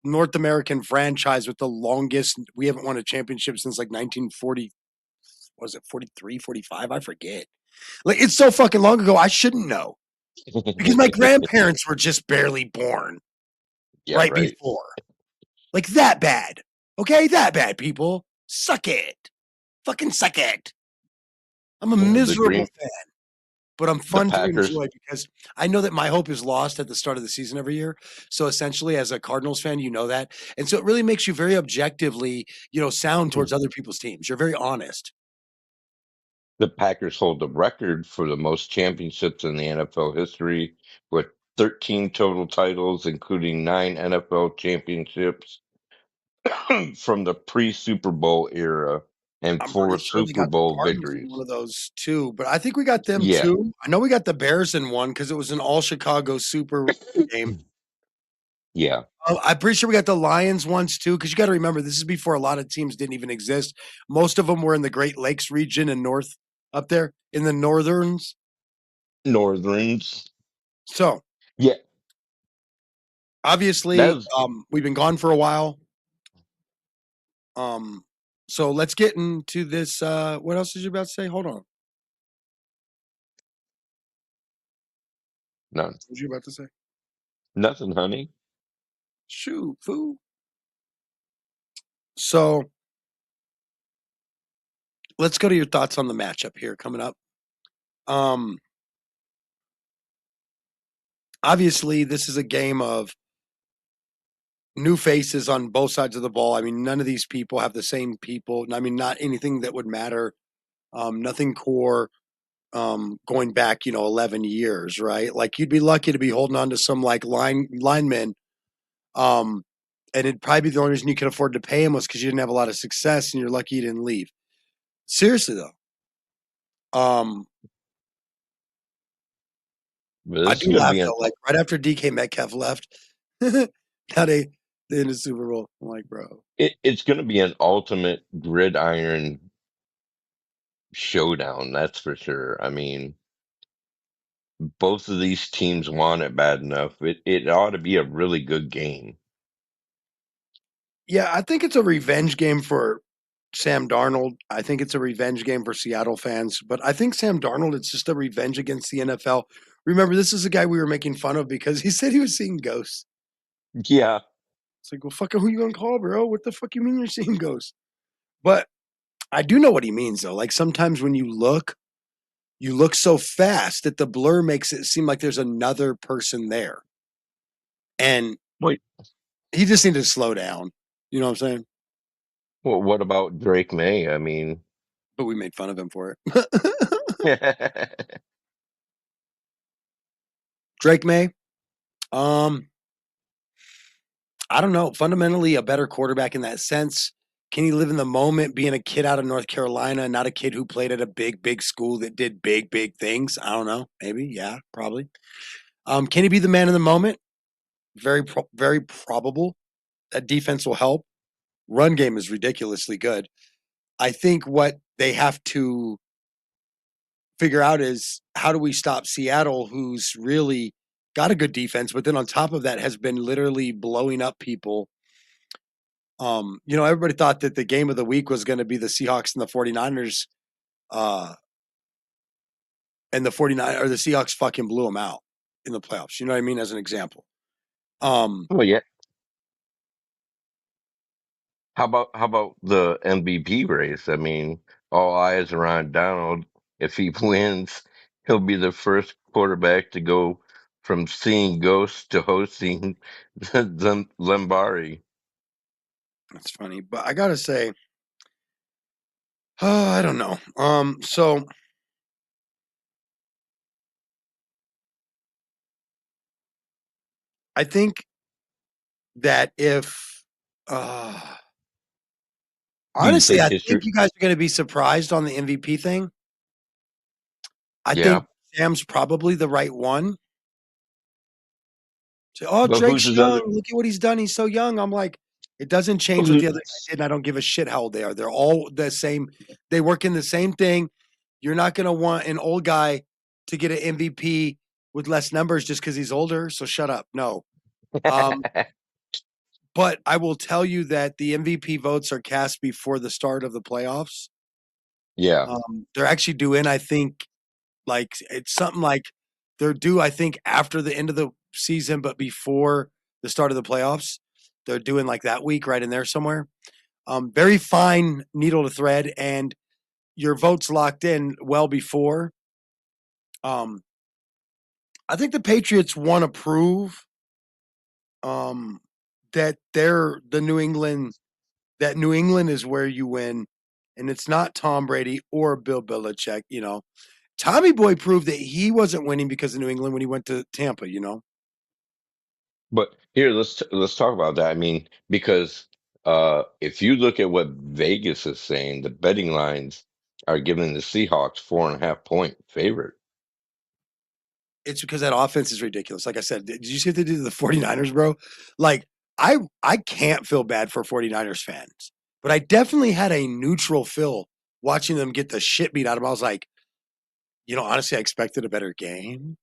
North American franchise with the longest. We haven't won a championship since like 1940. Was it 43, 45? I forget. Like it's so fucking long ago. I shouldn't know because my grandparents were just barely born Yeah, right right. before. Like that bad. Okay, that bad, people. Suck it. Fucking suck it. I'm a Well, miserable fan, but I'm the fun to Packers. enjoy because I know that my hope is lost at the start of the season every year. So essentially, as a Cardinals fan, you know that. And so it really makes you very objectively, sound towards other people's teams. You're very honest. The Packers hold the record for the most championships in the NFL history with 13 total titles, including 9 NFL championships from the pre-Super Bowl era and I'm pretty 4 sure they Super got the Bowl Cardinals in one victories. of those too, but I think we got them Yeah. too. I know we got the Bears in one because it was an all Chicago Super game. Yeah. I'm pretty sure we got the Lions once too, because you got to remember this is before a lot of teams didn't even exist. Most of them were in the Great Lakes region and north up there in the northerns. Northerns. So Yeah. That obviously, was we've been gone for a while. Um, so let's get into this. What else did you about to say? Hold on. What no, was you about to say? nothing, honey. Shoot, fool. So let's go to your thoughts on the matchup here coming up. Um, Obviously, this is a game of new faces on both sides of the ball. I mean, none of these people have the same people. I mean, not anything that would matter. Nothing core going back, 11 years, right? Like you'd be lucky to be holding on to some like linemen. Um, and it'd probably be the only reason you could afford to pay him was because you didn't have a lot of success and you're lucky you didn't leave. Seriously though. But I this is do gonna laugh be an though. Like right after DK Metcalf left, now they in the Super Bowl. I'm like, bro. it's gonna be an ultimate gridiron showdown, that's for sure. I mean, both of these teams want it bad enough. It ought to be a really good game. Yeah, I think it's a revenge game for Sam Darnold. I think it's a revenge game for Seattle fans, but I think Sam Darnold, it's just a revenge against the NFL. Remember, this is a guy we were making fun of because he said he was seeing ghosts. Yeah, It's like, well, fucking who you gonna call, bro? What the fuck you mean you're seeing ghosts? But I do know what he means though. Like sometimes when you look so fast that the blur makes it seem like there's another person there. And Wait, he just needed to slow down. You know what I'm saying? well, what about Drake May? I mean, But we made fun of him for it. Drake May. Um, I don't know. Fundamentally, a better quarterback in that sense. Can he live in the moment being a kid out of North Carolina, not a kid who played at a big school that did big things? I don't know. Maybe. Yeah, probably. Can he be the man in the moment? Very probable. That defense will help. Run game is ridiculously good. I think what they have to figure out is how do we stop Seattle, who's really got a good defense, but then on top of that has been literally blowing up people. Everybody thought that the game of the week was going to be the Seahawks and the 49ers, uh, and the Seahawks fucking blew them out in the playoffs. You know what I mean? As an example. well, yeah. How about the MVP race? I mean, all eyes are on Donald. If he wins, he'll be the first quarterback to go from seeing ghosts to hosting the Lombardi. That's funny, but I gotta say, I don't know. So I think that if, uh, Do you honestly, think I think history? you guys are going to be surprised on the MVP thing. I Yeah, think Sam's probably the right one. Say, oh, but who's Drake's his young. other? Look at what he's done. He's so young. I'm like, it doesn't change what the other Who's, guy did. And I don't give a shit how old they are. They're all the same. They work in the same thing. You're not going to want an old guy to get an MVP with less numbers just because he's older. So shut up. No. Um, but I will tell you that the MVP votes are cast before the start of the playoffs. yeah, They're actually due in, I think, like it's something like they're due, I think, after the end of the season, but before the start of the playoffs. They're doing like that week right in there somewhere. Very fine needle to thread, and your vote's locked in well before. Um, I think the Patriots want to prove um, that they're the New England, that New England is where you win, and it's not Tom Brady or Bill Belichick. Tommy Boy proved that he wasn't winning because of New England when he went to Tampa. but here let's talk about that. I mean, because if you look at what Vegas is saying, the betting lines are giving the Seahawks 4.5 point favorite. It's because that offense is ridiculous. Like I said, did you see what they did to the 49ers, bro? Like, I can't feel bad for 49ers fans, but I definitely had a neutral feel watching them get the shit beat out of them. I was like, honestly, I expected a better game.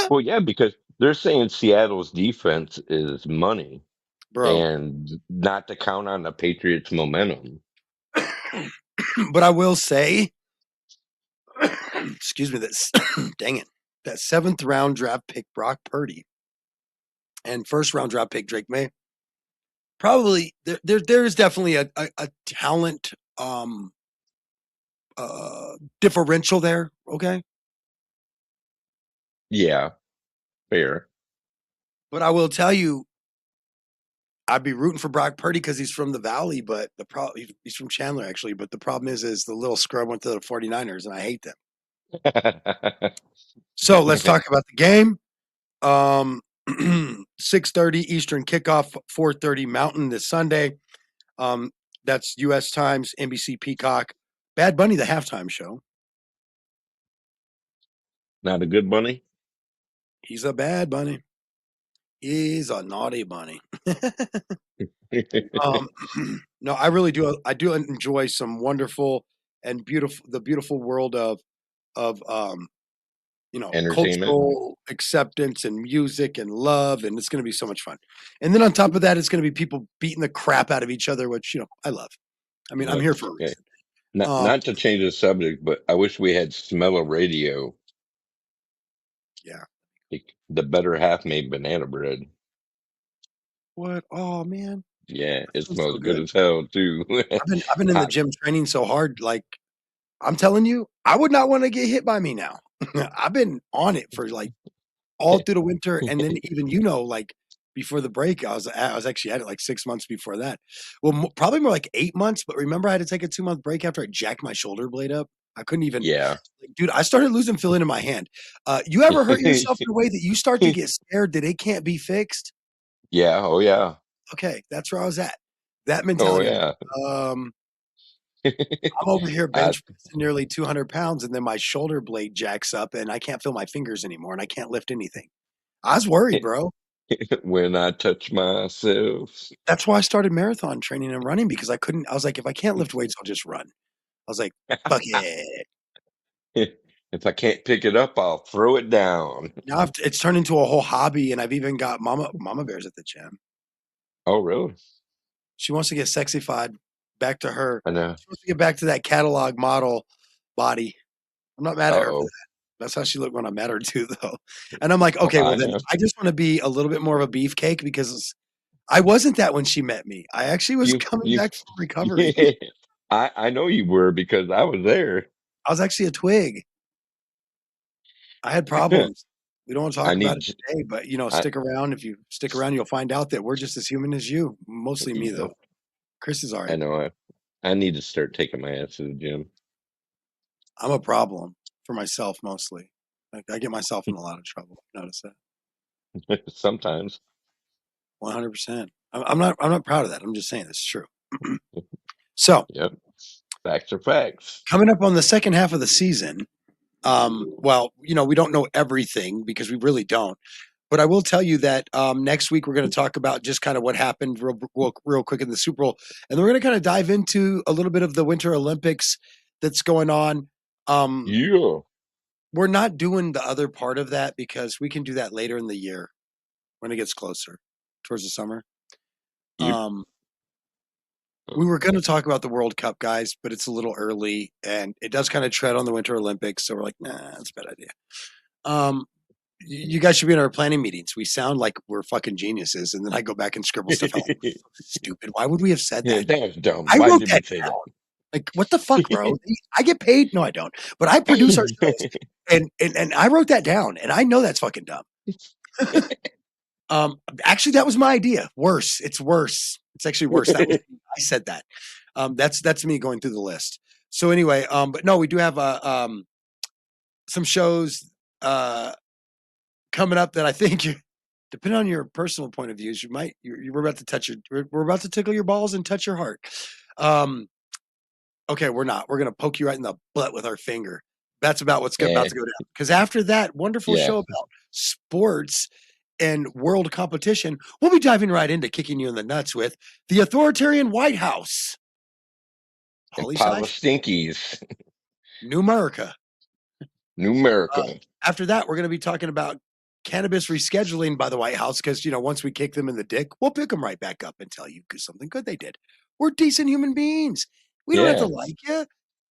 Well, yeah, because they're saying Seattle's defense is money Bro. and not to count on the Patriots' momentum. But I will say, excuse me, that's dang it. That seventh round draft pick, Brock Purdy, and first round draft pick, Drake May, probably there is definitely a talent differential there. Okay. Yeah, fair. But I will tell you, I'd be rooting for Brock Purdy because he's from the Valley, but he's from Chandler actually. But the problem is the little scrub went to the 49ers, and I hate them. So let's talk about the game. 6:30 Eastern kickoff, 4:30 Mountain this Sunday. That's U.S. times, NBC Peacock. Bad Bunny, the halftime show. Not a good bunny. He's a bad bunny. He's a naughty bunny. Um, no, I really do. I do enjoy some wonderful and beautiful world of Entertainment. cultural acceptance and music and love, and it's going to be so much fun. And then on top of that, it's going to be people beating the crap out of each other, which I love. I mean, I'm here for a Okay. reason. Not Um, not to change the subject, but I wish we had smell of radio. yeah. Like, the better half made banana bread. What? Oh man. Yeah, That it feels so smells good good. as hell too. I've been in the Hot. gym training so hard, like I'm telling you, I would not want to get hit by me now. I've been on it for like all through the winter, and then even like before the break, I was actually at it like 6 months before that. Well, probably more like 8 months. But remember, I had to take a 2 month break after I jacked my shoulder blade up. I couldn't even, Yeah. like, dude. I started losing feeling in my hand. You ever hurt yourself in a way that you start to get scared that it can't be fixed? Yeah. Oh yeah. Okay, that's where I was at. That Oh mentality. yeah. Um, I'm over here I, bench pressing nearly 200 pounds, and then my shoulder blade jacks up, and I can't feel my fingers anymore, and I can't lift anything. I was worried, bro. when I touch myself. That's why I started marathon training and running because I couldn't. I was like, if I can't lift weights, I'll just run. I was like, fuck it. If I can't pick it up, I'll throw it down. Now it's turned into a whole hobby, and I've even got mama bears at the gym. Oh, really? She wants to get sexified back to her. I know. She wants to get back to that catalog model body. I'm not mad at her for Uh-oh. that. That's how she looked when I met her too, though. And I'm like, Oh, okay, well I then know. I just want to be a little bit more of a beefcake because I wasn't that when she met me. I actually was coming You back from recovery. I know you were because I was there. I was actually a twig. I had problems. We don't want to I talk about it need today, but I stick around. If you stick around, you'll find out that we're just as human as you. Mostly me yep, though. Chris is all I right. know I need to start taking my ass to the gym. I'm a problem for myself mostly. Like I get myself in a lot of trouble. Notice that. Sometimes. 100%. I'm not proud of that. I'm just saying this is true. So Yep. Facts are facts. coming up on the second half of the season, well, we don't know everything because we really don't. But I will tell you that next week we're going to talk about just kind of what happened real quick in the Super Bowl, and then we're going to kind of dive into a little bit of the Winter Olympics that's going on. Um, Yeah. we're not doing the other part of that because we can do that later in the year when it gets closer towards the summer. Yep. We were going to talk about the World Cup, guys, but it's a little early, and it does kind of tread on the Winter Olympics. So we're like, nah, that's a bad idea. Um, you guys should be in our planning meetings. We sound like we're fucking geniuses, and then I go back and scribble stuff out. Yeah, Stupid. Why would we have said that? that was dumb. I Why wrote did we that say down. Like, what the fuck, bro? I get paid. No, I don't. But I produce our shows, that? and I wrote that down, and I know that's fucking dumb. Actually, that was my idea. Worse. It's worse. It's actually worse. That was I said that. That's me going through the list. So anyway, but no, we do have some shows coming up that I think depending on your personal point of views, we're about to we're about to tickle your balls and touch your heart. Okay, we're not. We're gonna poke you right in the butt with our finger. That's about what's about Yeah. to go down. Because after that wonderful Yeah. show about sports and world competition, we'll be diving right into kicking you in the nuts with the authoritarian White House. And Poli pile sci, of stinkies. Numerica. Numerica. After that, we're going to be talking about cannabis rescheduling by the White House because, once we kick them in the dick, we'll pick them right back up and tell you something good they did. We're decent human beings. We don't have to Yeah. like you.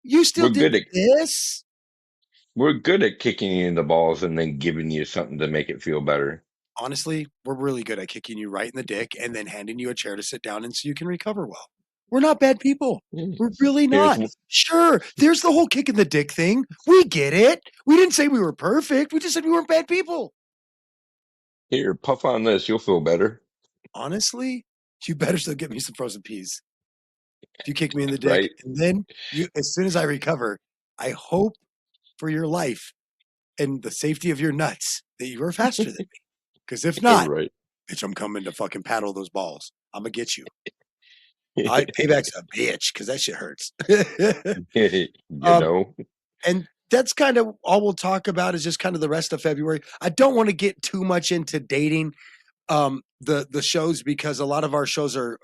You still We're did good at this. we're good at kicking you in the balls and then giving you something to make it feel better. Honestly, we're really good at kicking you right in the dick and then handing you a chair to sit down in so you can recover well. We're not bad people. We're really Here's not. Sure, there's the whole kick in the dick thing. We get it. We didn't say we were perfect. We just said we weren't bad people. here, puff on this, you'll feel better. Honestly, you better still get me some frozen peas. If you kick me in the dick, Right? and then as soon as I recover, I hope for your life and the safety of your nuts that you are faster than me. Because if not, Right. bitch, I'm coming to fucking paddle those balls. I'm gonna get you. Payback's a bitch because that shit hurts. you um, know? and that's kind of all we'll talk about is just kind of the rest of February. I don't want to get too much into dating the shows because a lot of our shows are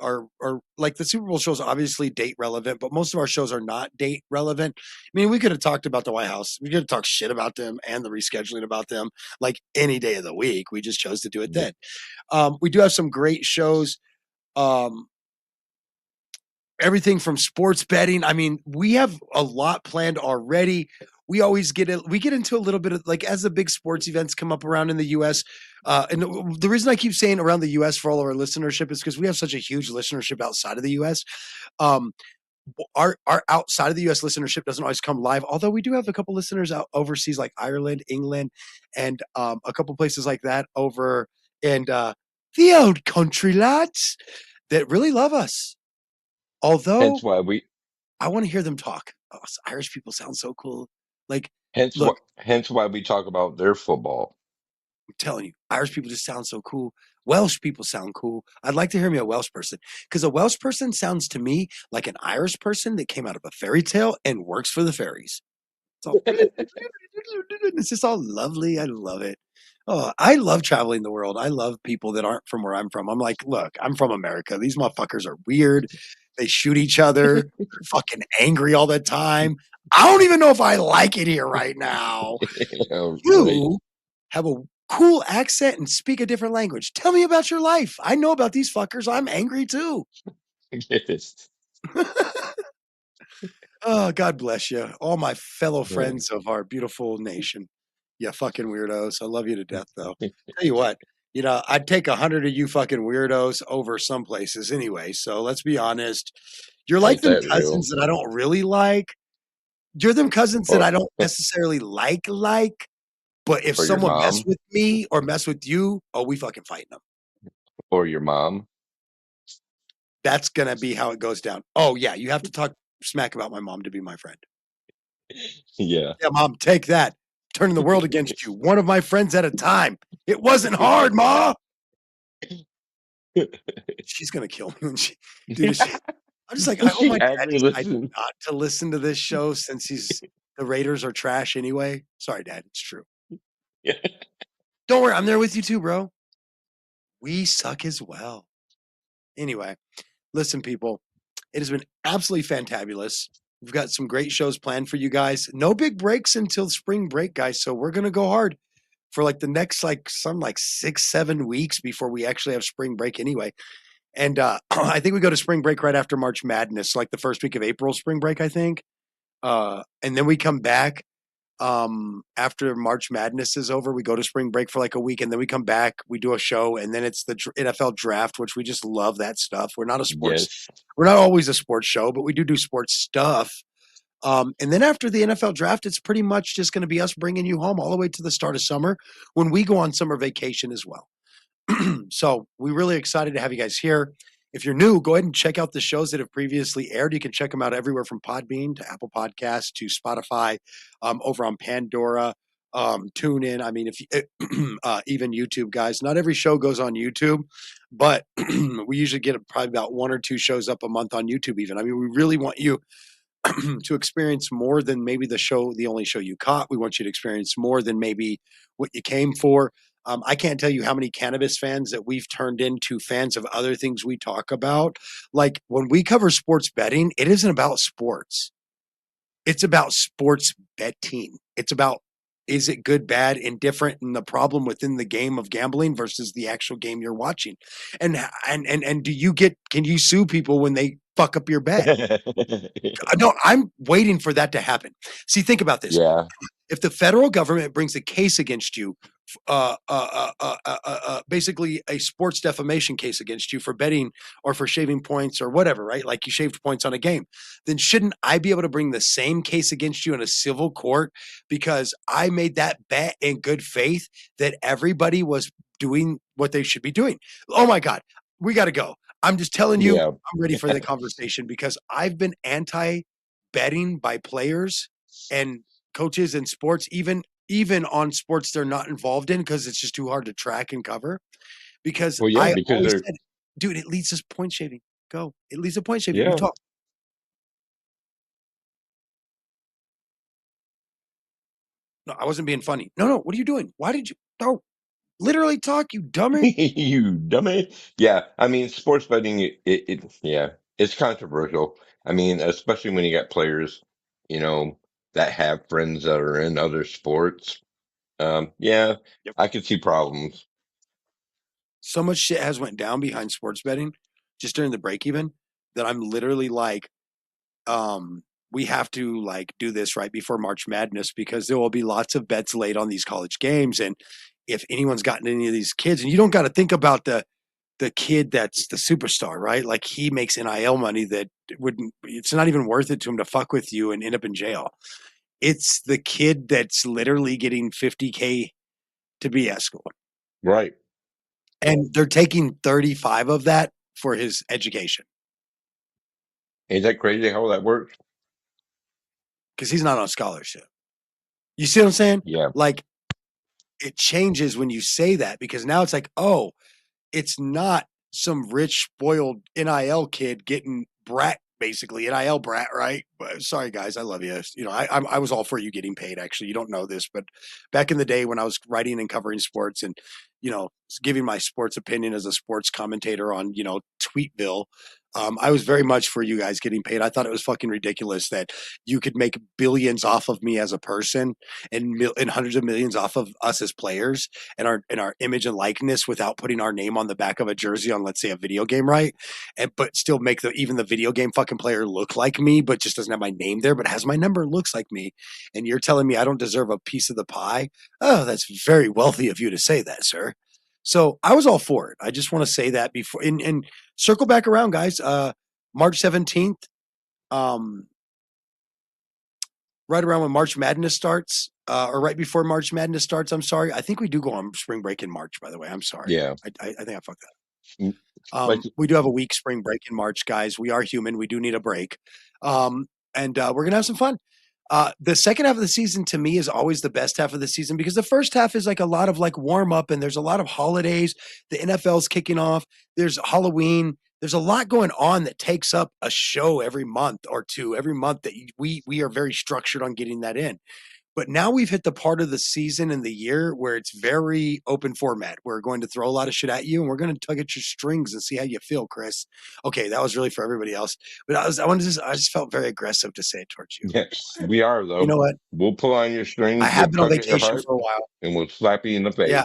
like the Super Bowl shows are obviously date relevant, but most of our shows are not date relevant. I mean, we could have talked about the White House. We could have talked shit about them and the rescheduling about them like any day of the week. We just chose to do it Yep. then. We do have some great shows. Everything from sports betting. I mean, we have a lot planned already. we always we get into a little bit of like as the big sports events come up around in the US. And the reason I keep saying around the US for all of our listenership is because we have such a huge listenership outside of the US. Um, our outside of the US listenership doesn't always come live, although we do have a couple listeners out overseas like Ireland, England, and a couple places like that over in the old country lads that really love us. Although Hence why we I want to hear them talk. Oh, Irish people sound so cool. Like, hence look, what hence why we talk about their football. I'm telling you, Irish people just sound so cool. Welsh people sound cool. I'd like to hear me a Welsh person because a Welsh person sounds to me like an Irish person that came out of a fairy tale and works for the fairies. It's all it's just all lovely. I love it. Oh, I love traveling the world. I love people that aren't from where I'm from. I'm like, look, I'm from America. These motherfuckers are weird. They shoot each other. They're fucking angry all the time. I don't even know if I like it here right now. Right. You have a cool accent and speak a different language. Tell me about your life. I know about these fuckers. I'm angry too. Oh, God bless you. All my fellow Yeah. friends of our beautiful nation. You fucking weirdos. I love you to death, though. Tell you what, I'd take 100 of you fucking weirdos over some places anyway. So let's be honest. You're like Ain't them that real? cousins that I don't really like. You're them cousins that Or I don't necessarily like. But if or your someone mess mom? with me or mess with you, oh, we fucking fighting them. Or your mom? That's gonna be how it goes down. Oh yeah, you have to talk smack about my mom to be my friend. Yeah. Yeah, mom, take that. Turning the world against you. One of my friends at a time. It wasn't hard, ma. She's gonna kill me when dude. I'm just like, I Does hope my she dad ever decides listen? not to listen to this show since the Raiders are trash anyway. Sorry, Dad. It's true. Yeah. Don't worry, I'm there with you too, bro. We suck as well. Anyway, listen, people, it has been absolutely fantabulous. We've got some great shows planned for you guys. No big breaks until spring break, guys. So we're gonna go hard for like the next like 6-7 weeks before we actually have spring break anyway. And I think we go to spring break right after March Madness, like the first week of April, spring break, I think. And then we come back after March Madness is over. We go to spring break for like a week, and then we come back. We do a show, and then it's the NFL draft, which we just love that stuff. Yes. We're not always a sports show, but we do sports stuff. And then after the NFL draft, it's pretty much just going to be us bringing you home all the way to the start of summer when we go on summer vacation as well. So we're really excited to have you guys here. If you're new, go ahead and check out the shows that have previously aired. You can check them out everywhere from Podbean to Apple Podcasts to Spotify, over on Pandora, TuneIn. I mean, if you, even YouTube, guys. Not every show goes on YouTube, but we usually get probably about 1 or 2 shows up a month on YouTube. Even, I mean, we really want you to experience more than maybe the only show you caught. We want you to experience more than maybe what you came for. I can't tell you how many cannabis fans that we've turned into fans of other things we talk about. Like when we cover sports betting, it isn't about sports. It's about sports betting. It's about, is it good, bad, indifferent, and the problem within the game of gambling versus the actual game you're watching. And can you sue people when they fuck up your bet? No, I'm waiting for that to happen. See, think about this. Yeah. If the federal government brings a case against you, basically a sports defamation case against you for betting or for shaving points or whatever, right? Like you shaved points on a game, then shouldn't I be able to bring the same case against you in a civil court because I made that bet in good faith that everybody was doing what they should be doing? Oh my God, we got to go. I'm just telling you, Yeah. I'm ready for the conversation because I've been anti betting by players and coaches in sports, even on sports they're not involved in because it's just too hard to track and cover. Because Well, yeah, I because always they're said, dude, it leads to point shaving. Go. It leads to point shaving. You yeah. talk. No, I wasn't being funny. No, what are you doing? Why did you no literally talk, you dummy? You dummy. Yeah, I mean, sports betting, yeah, it's controversial. I mean, especially when you got players, you know, that have friends that are in other sports. Yeah, Yep. I could see problems. So much shit has went down behind sports betting just during the break even that I'm literally like, um, we have to like do this right before March Madness because there will be lots of bets laid on these college games. And if anyone's gotten any of these kids, and you don't got to think about the kid that's the superstar, right? Like he makes NIL money that it's not even worth it to him to fuck with you and end up in jail. It's the kid that's literally getting $50K to be at school. Right. And they're taking 35 of that for his education. Ain't that crazy how that works? Because he's not on scholarship. You see what I'm saying? Yeah. Like it changes when you say that because now it's like, oh, it's not some rich, spoiled NIL kid getting brat, basically NIL brat, right? But sorry, guys, I love you. You know, I was all for you getting paid. Actually, you don't know this, but back in the day when I was writing and covering sports, and you know, giving my sports opinion as a sports commentator on Tweetville. I was very much for you guys getting paid. I thought it was fucking ridiculous that you could make billions off of me as a person and hundreds of millions off of us as players and our image and likeness without putting our name on the back of a jersey on, let's say, a video game, right? But still make even the video game fucking player look like me, but just doesn't have my name there, but has my number, looks like me. And you're telling me I don't deserve a piece of the pie? Oh, that's very wealthy of you to say that, sir. So I was all for it. I just want to say that before and circle back around, guys. March 17th, right around when March Madness starts, or right before March Madness starts. I'm sorry. I think we do go on spring break in March, by the way. I'm sorry. Yeah. I think I fucked that. Like, We do have a week spring break in March, guys. We are human. We do need a break. And we're going to have some fun. The second half of the season to me is always the best half of the season because the first half is like a lot of like warm up and there's a lot of holidays. The NFL's kicking off. There's Halloween. There's a lot going on that takes up a show every month or two, every month that we are very structured on getting that in. But now we've hit the part of the season and the year where it's very open format. We're going to throw a lot of shit at you and we're going to tug at your strings and see how you feel, Chris. Okay, that was really for everybody else. But I just felt very aggressive to say it towards you. yes, we are though. You know what? We'll pull on your strings. I have been on tug at your vacation heart, for a while. and we'll slap you in the face. Yeah,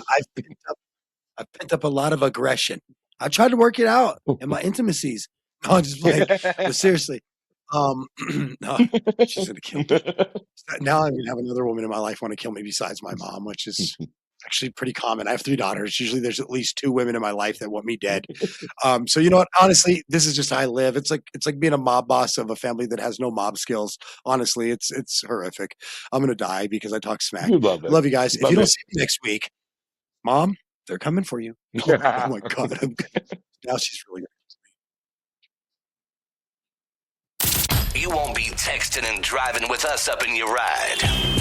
I've pent up a lot of aggression. I tried to work it out in my intimacies. No, I'm just like, but seriously. No, she's gonna kill me. Now I'm gonna have another woman in my life want to kill me besides my mom, which is actually pretty common. I have 3 daughters. Usually there's at least 2 women in my life that want me dead. So you know what? Honestly, this is just how I live. It's like being a mob boss of a family that has no mob skills. Honestly, it's horrific. I'm gonna die because I talk smack. You love it. Love you guys. If Love you don't it. see me next week, Mom, they're coming for you. Oh my God. Now she's really good. You won't be texting and driving with us up in your ride.